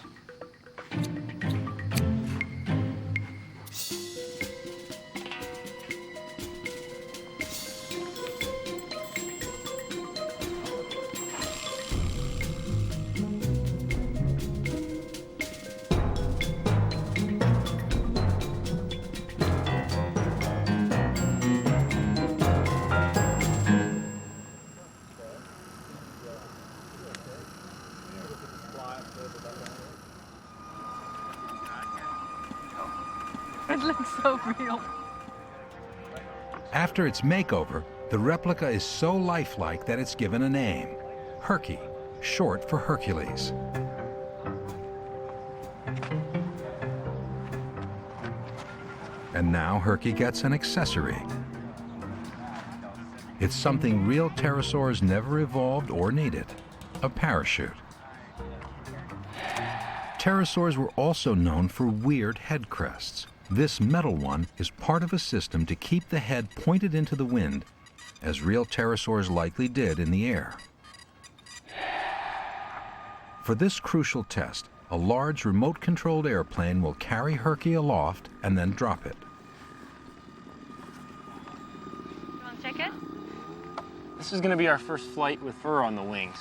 It looks so real. After its makeover, the replica is so lifelike that it's given a name, Herky, short for Hercules. And now Herky gets an accessory. It's something real pterosaurs never evolved or needed, a parachute. Pterosaurs were also known for weird head crests. This metal one is part of a system to keep the head pointed into the wind, as real pterosaurs likely did in the air. For this crucial test, a large remote-controlled airplane will carry Herky aloft and then drop it. You want to check it? This is going to be our first flight with fur on the wings.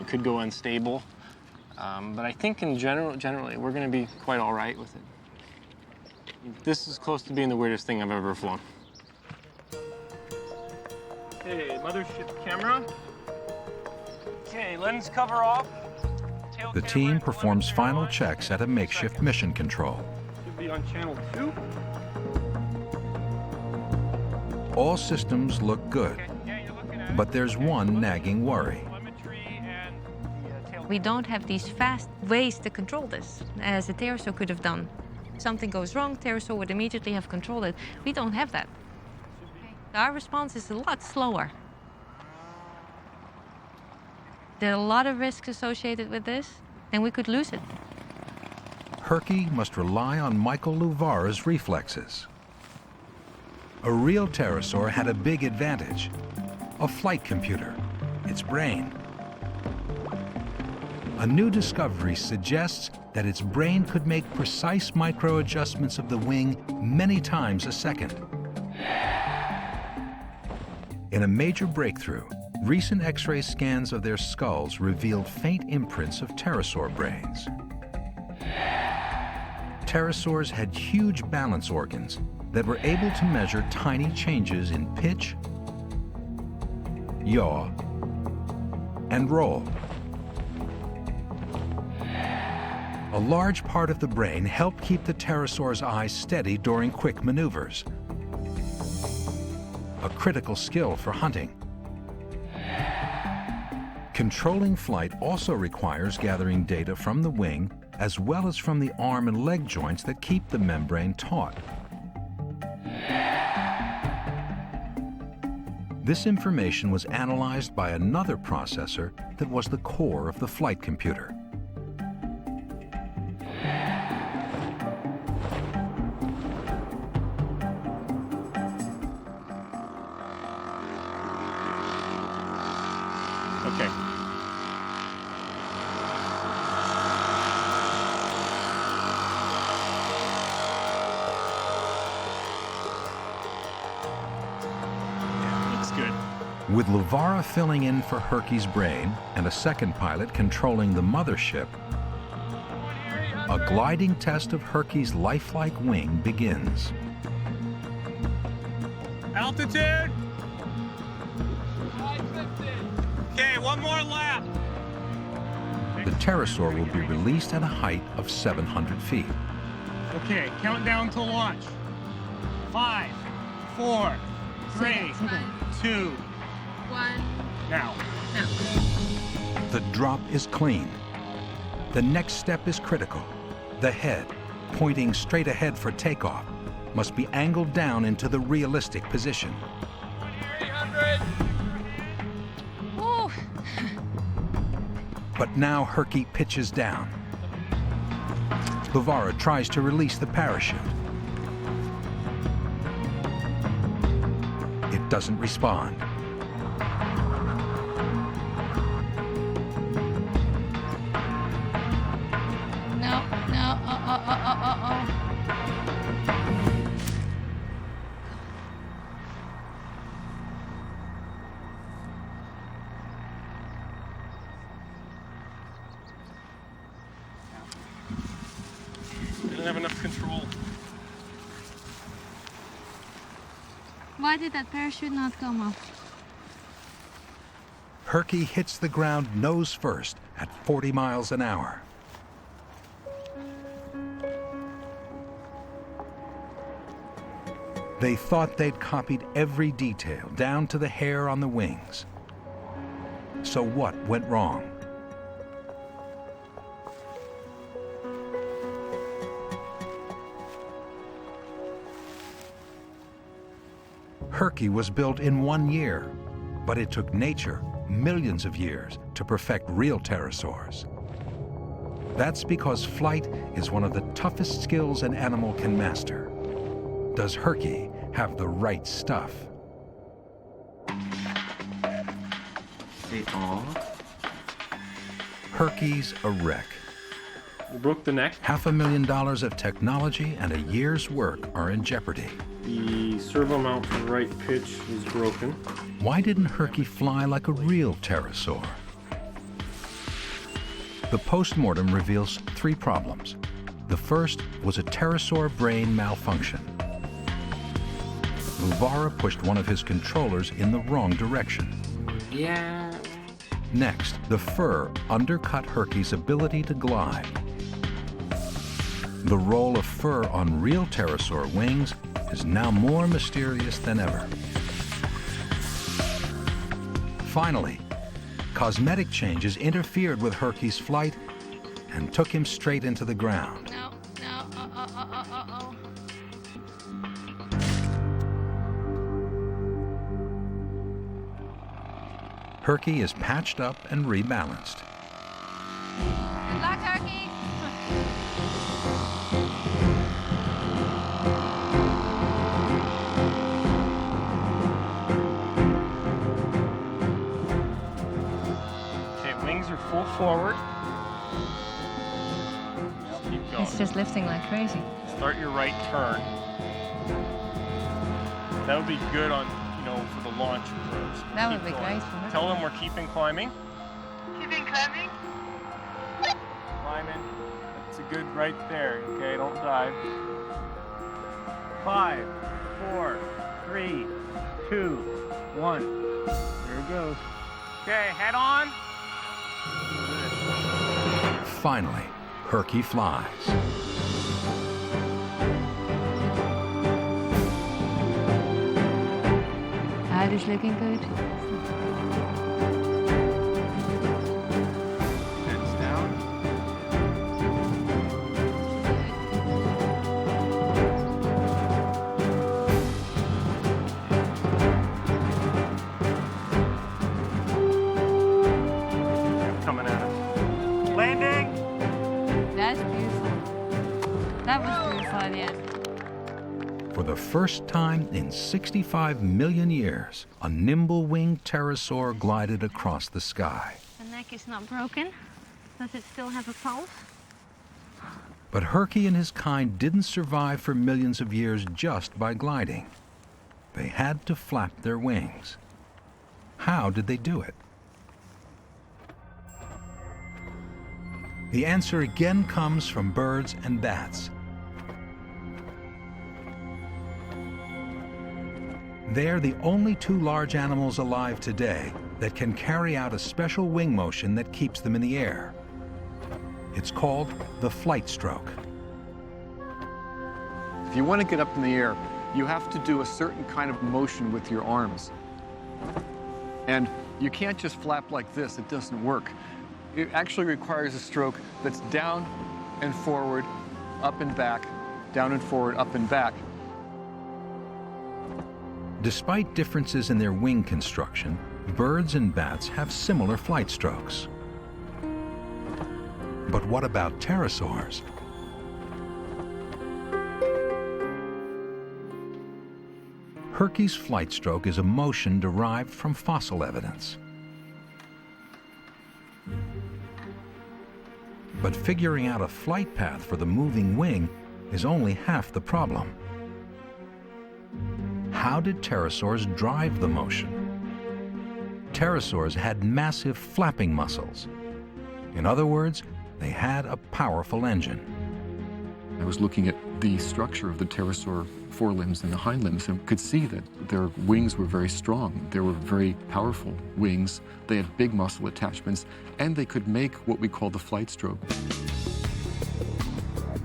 It could go unstable, but I think in generally we're going to be quite all right with it. This is close to being the weirdest thing I've ever flown. Okay, mothership camera. Okay, lens cover off. The team performs final checks at a makeshift mission control. Should be on channel 2. All systems look good, but there's one nagging worry. We don't have these fast ways to control this, as a pterosaur could have done. Something goes wrong, pterosaur would immediately have controlled it. We don't have that. Our response is a lot slower. There are a lot of risks associated with this, and we could lose it. Herky must rely on Michael Luvara's reflexes. A real pterosaur had a big advantage, a flight computer, its brain. A new discovery suggests that its brain could make precise micro-adjustments of the wing many times a second. In a major breakthrough, recent X-ray scans of their skulls revealed faint imprints of pterosaur brains. Pterosaurs had huge balance organs that were able to measure tiny changes in pitch, yaw, and roll. A large part of the brain helped keep the pterosaur's eyes steady during quick maneuvers, a critical skill for hunting. Controlling flight also requires gathering data from the wing as well as from the arm and leg joints that keep the membrane taut. This information was analyzed by another processor that was the core of the flight computer. Okay. Looks good. With Luvara filling in for Herky's brain and a second pilot controlling the mothership, a gliding test of Herky's lifelike wing begins. Altitude. Okay, one more lap. The pterosaur will be released at a height of 700 feet. Okay, countdown to launch. 5, 4, 3, 2, 1. now. The drop is clean. The next step is critical. The head, pointing straight ahead for takeoff, must be angled down into the realistic position. 800. Woo! But now Herky pitches down. Luvara tries to release the parachute. It doesn't respond. No, no, Didn't have enough control. Why did that parachute not come up? Herky hits the ground nose first at 40 miles an hour. They thought they'd copied every detail, down to the hair on the wings. So what went wrong? Herky was built in 1 year, but it took nature millions of years to perfect real pterosaurs. That's because flight is one of the toughest skills an animal can master. Does Herky have the right stuff? Herky's a wreck. You broke the neck. $500,000 of technology and a year's work are in jeopardy. The servo mount for the right pitch is broken. Why didn't Herky fly like a real pterosaur? The postmortem reveals 3 problems. The first was a pterosaur brain malfunction. Luvara pushed one of his controllers in the wrong direction. Yeah. Next, the fur undercut Herky's ability to glide. The role of fur on real pterosaur wings is now more mysterious than ever. Finally, cosmetic changes interfered with Herky's flight and took him straight into the ground. No, no, Herky is patched up and rebalanced. Good luck, Herky. Okay, wings are full forward. Keep going. It's just lifting like crazy. Start your right turn. That would be good on, for the launch approach. That would be great for me. Tell them we're keeping climbing. Keeping climbing. Climbing. That's a good right there. Okay, don't dive. 5, 4, 3, 2, 1. There it goes. Okay, head on. Finally, Herky flies. That is looking good. Heads down. Coming at us. Landing! That's beautiful. That was beautiful at the end. For the first time in 65 million years, a nimble-winged pterosaur glided across the sky. The neck is not broken. Does it still have a pulse? But Herky and his kind didn't survive for millions of years just by gliding. They had to flap their wings. How did they do it? The answer again comes from birds and bats. They're the only 2 large animals alive today that can carry out a special wing motion that keeps them in the air. It's called the flight stroke. If you want to get up in the air, you have to do a certain kind of motion with your arms. And you can't just flap like this, it doesn't work. It actually requires a stroke that's down and forward, up and back, down and forward, up and back. Despite differences in their wing construction, birds and bats have similar flight strokes. But what about pterosaurs? Herky's flight stroke is a motion derived from fossil evidence. But figuring out a flight path for the moving wing is only half the problem. How did pterosaurs drive the motion? Pterosaurs had massive flapping muscles. In other words, they had a powerful engine. I was looking at the structure of the pterosaur forelimbs and the hind limbs and could see that their wings were very strong. They were very powerful wings. They had big muscle attachments, and they could make what we call the flight stroke.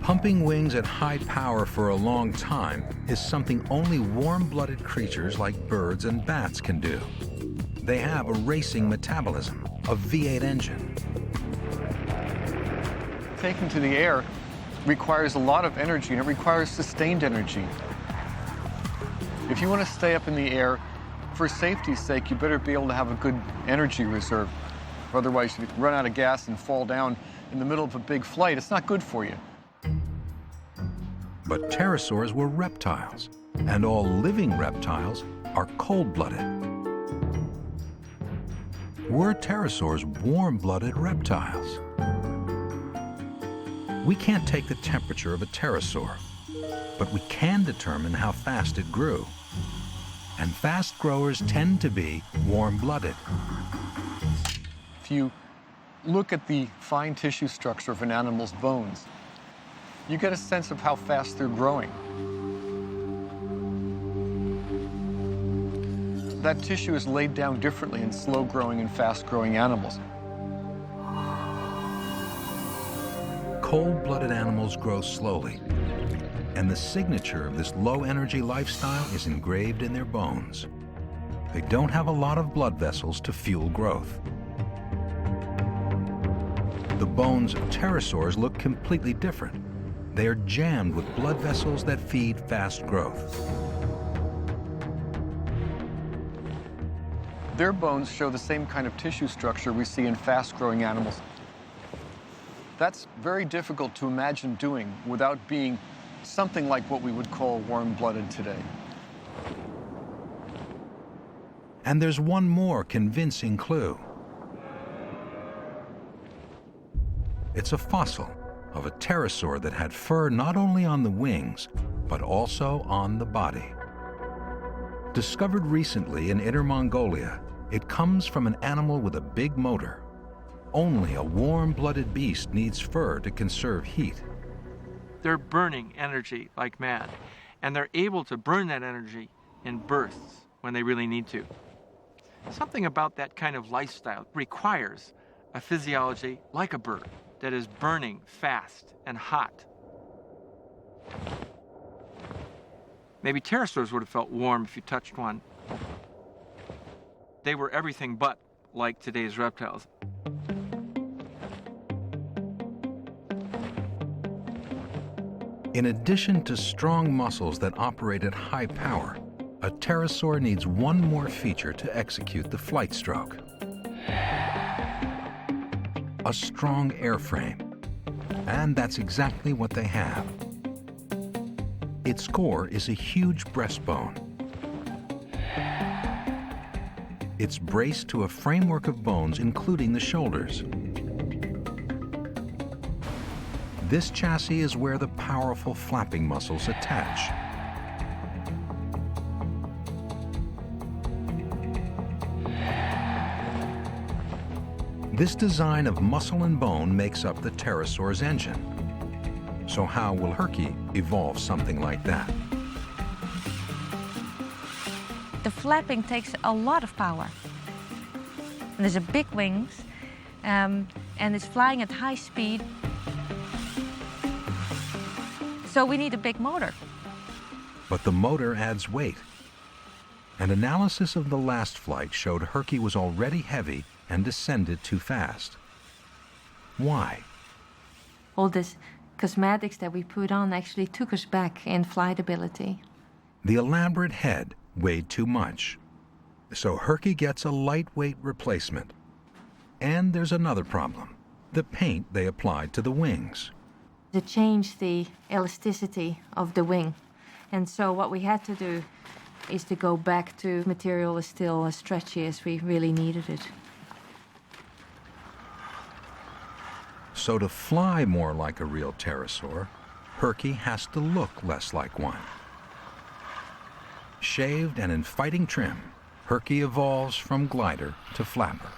Pumping wings at high power for a long time is something only warm-blooded creatures like birds and bats can do. They have a racing metabolism, a V8 engine. Taking to the air requires a lot of energy, and it requires sustained energy. If you want to stay up in the air, for safety's sake, you better be able to have a good energy reserve. Otherwise, you run out of gas and fall down in the middle of a big flight. It's not good for you. But pterosaurs were reptiles, and all living reptiles are cold-blooded. Were pterosaurs warm-blooded reptiles? We can't take the temperature of a pterosaur, but we can determine how fast it grew. And fast growers tend to be warm-blooded. If you look at the fine tissue structure of an animal's bones, you get a sense of how fast they're growing. That tissue is laid down differently in slow-growing and fast-growing animals. Cold-blooded animals grow slowly, and the signature of this low-energy lifestyle is engraved in their bones. They don't have a lot of blood vessels to fuel growth. The bones of pterosaurs look completely different. They are jammed with blood vessels that feed fast growth. Their bones show the same kind of tissue structure we see in fast-growing animals. That's very difficult to imagine doing without being something like what we would call warm-blooded today. And there's one more convincing clue. It's a fossil of a pterosaur that had fur not only on the wings, but also on the body. Discovered recently in Inner Mongolia, it comes from an animal with a big motor. Only a warm-blooded beast needs fur to conserve heat. They're burning energy like mad, and they're able to burn that energy in bursts when they really need to. Something about that kind of lifestyle requires a physiology like a bird that is burning fast and hot. Maybe pterosaurs would have felt warm if you touched one. They were everything but like today's reptiles. In addition to strong muscles that operate at high power, a pterosaur needs one more feature to execute the flight stroke. A strong airframe. And that's exactly what they have. Its core is a huge breastbone. It's braced to a framework of bones, including the shoulders. This chassis is where the powerful flapping muscles attach. This design of muscle and bone makes up the pterosaur's engine. So how will Herky evolve something like that? The flapping takes a lot of power. And there's a big wings, and it's flying at high speed. So we need a big motor. But the motor adds weight. An analysis of the last flight showed Herky was already heavy and descended too fast. Why? All this cosmetics that we put on actually took us back in flight ability. The elaborate head weighed too much. So Herky gets a lightweight replacement. And there's another problem: the paint they applied to the wings. It changed the elasticity of the wing. And so what we had to do is to go back to material is still as stretchy as we really needed it. So to fly more like a real pterosaur, Herky has to look less like one. Shaved and in fighting trim, Herky evolves from glider to flapper.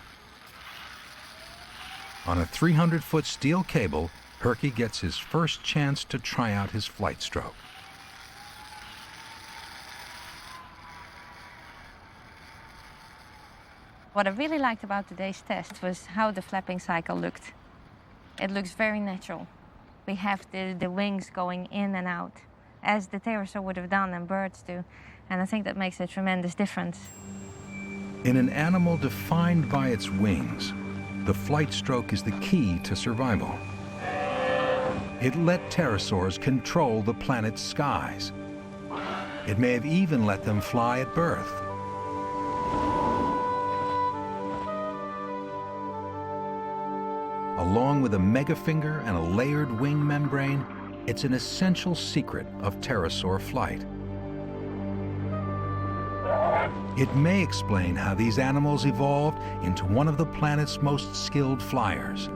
On a 300-foot steel cable, Herky gets his first chance to try out his flight stroke. What I really liked about today's test was how the flapping cycle looked. It looks very natural. We have the wings going in and out, as the pterosaur would have done and birds do, and I think that makes a tremendous difference. In an animal defined by its wings, the flight stroke is the key to survival. It let pterosaurs control the planet's skies. It may have even let them fly at birth. Along with a megafinger and a layered wing membrane, it's an essential secret of pterosaur flight. It may explain how these animals evolved into one of the planet's most skilled flyers.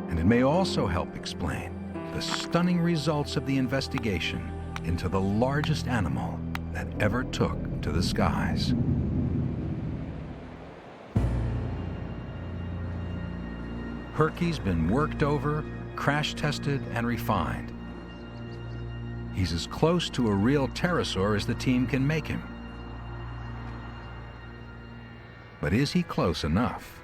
And it may also help explain the stunning results of the investigation into the largest animal that ever took to the skies. Herky's been worked over, crash tested, and refined. He's as close to a real pterosaur as the team can make him. But is he close enough?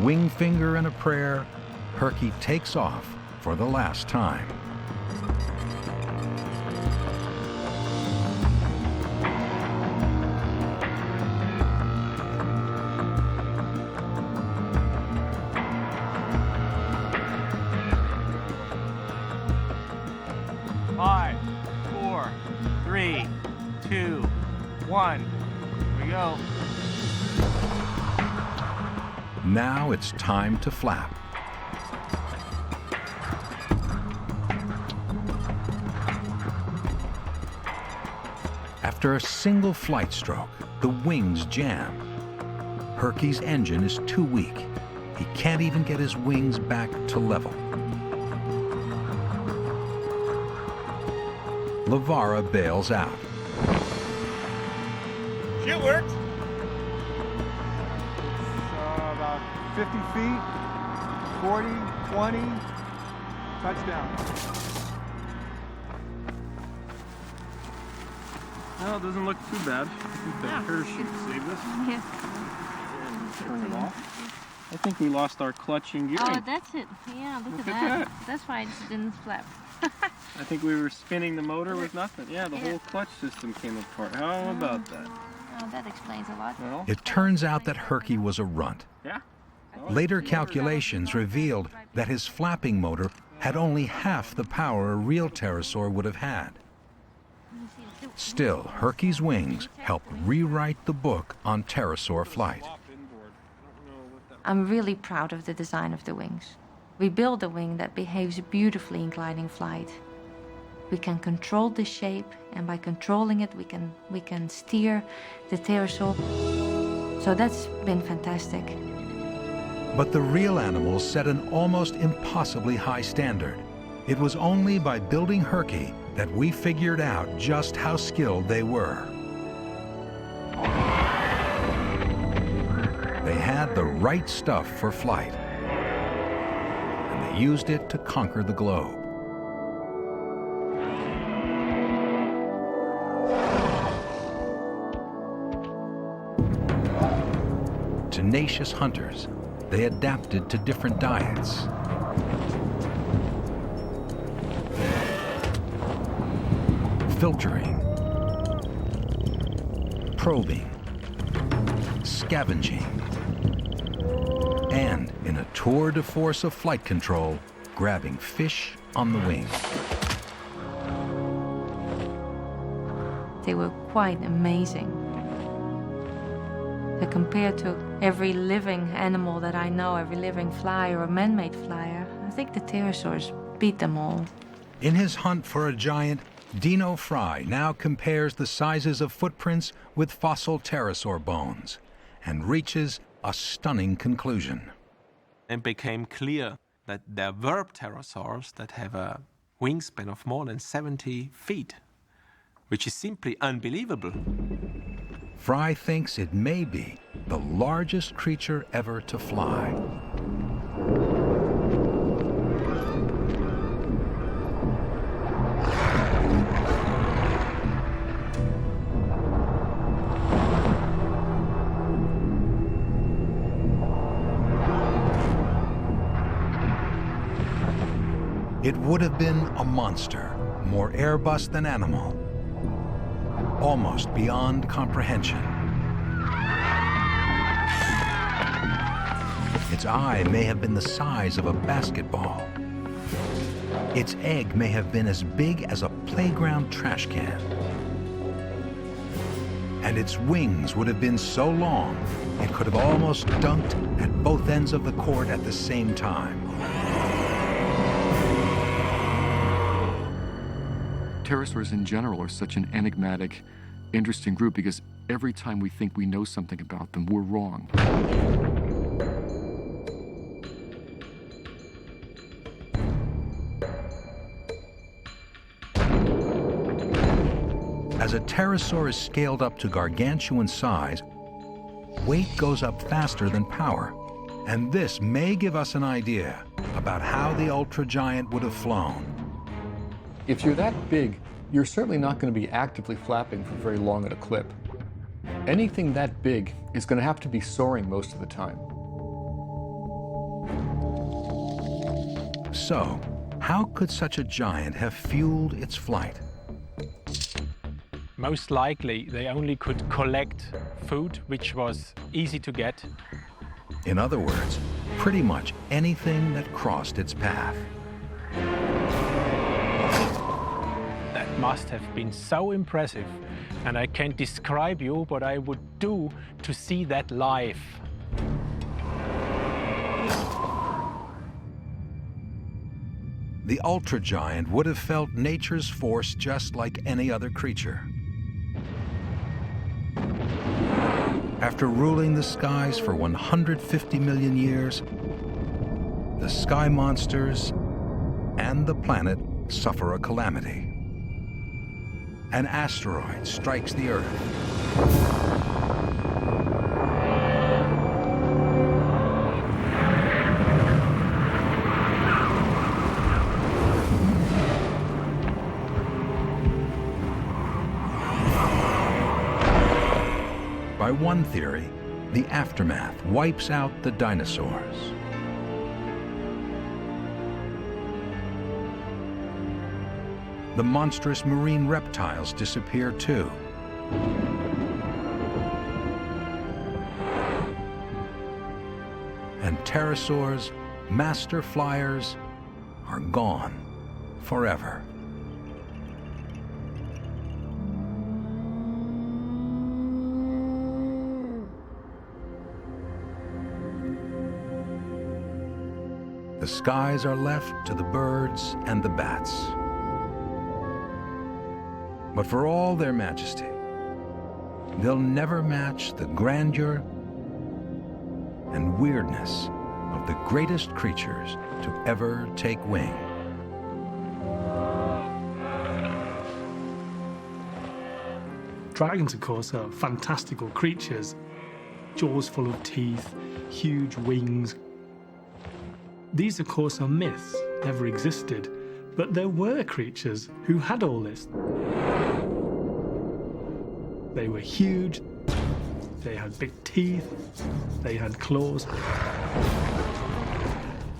Wing finger and a prayer, Herky takes off for the last time. Five, 4, 3, 2, 1. Here we go. Now it's time to flap. After a single flight stroke, the wings jam. Herky's engine is too weak. He can't even get his wings back to level. Lavara bails out. It worked. 50 feet, 40, 20, touchdown. No, it doesn't look too bad. I think the parachute saved us. Yeah. Turn it off. I think we lost our clutch and gearing. Oh, that's it. Yeah, look at that. That's why it didn't flap. I think we were spinning the motor with nothing. Yeah, the whole clutch system came apart. How about that? Oh, that explains a lot. Well, It turns out that Herky was a runt. Yeah. Later calculations revealed that his flapping motor had only half the power a real pterosaur would have had. Still, Herky's wings help rewrite the book on pterosaur flight. I'm really proud of the design of the wings. We built a wing that behaves beautifully in gliding flight. We can control the shape, and by controlling it, we can steer the pterosaur. So that's been fantastic. But the real animals set an almost impossibly high standard. It was only by building Herky that we figured out just how skilled they were. They had the right stuff for flight, and they used it to conquer the globe. Tenacious hunters, they adapted to different diets. Filtering, probing, scavenging, and in a tour de force of flight control, grabbing fish on the wing. They were quite amazing. Compared to every living animal that I know, every living flyer or man-made flyer, I think the pterosaurs beat them all. In his hunt for a giant, Dino Fry now compares the sizes of footprints with fossil pterosaur bones and reaches a stunning conclusion. It became clear that there were pterosaurs that have a wingspan of more than 70 feet, which is simply unbelievable. Fry thinks it may be the largest creature ever to fly. It would have been a monster, more Airbus than animal, almost beyond comprehension. Its eye may have been the size of a basketball. Its egg may have been as big as a playground trash can. And its wings would have been so long, it could have almost dunked at both ends of the court at the same time. Pterosaurs in general are such an enigmatic, interesting group because every time we think we know something about them, we're wrong. As a pterosaur is scaled up to gargantuan size, weight goes up faster than power. And this may give us an idea about how the ultra-giant would have flown. If you're that big, you're certainly not going to be actively flapping for very long at a clip. Anything that big is going to have to be soaring most of the time. So, how could such a giant have fueled its flight? Most likely, they only could collect food, which was easy to get. In other words, pretty much anything that crossed its path. That must have been so impressive, and I can't describe you what I would do to see that live. The ultra-giant would have felt nature's force just like any other creature. After ruling the skies for 150 million years, the sky monsters and the planet suffer a calamity. An asteroid strikes the Earth. By one theory, the aftermath wipes out the dinosaurs. The monstrous marine reptiles disappear too. And pterosaurs, master flyers, are gone forever. The skies are left to the birds and the bats. But for all their majesty, they'll never match the grandeur and weirdness of the greatest creatures to ever take wing. Dragons, of course, are fantastical creatures. Jaws full of teeth, huge wings. These, of course, are myths, never existed, but there were creatures who had all this. They were huge, they had big teeth, they had claws,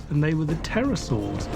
and they were the pterosaurs.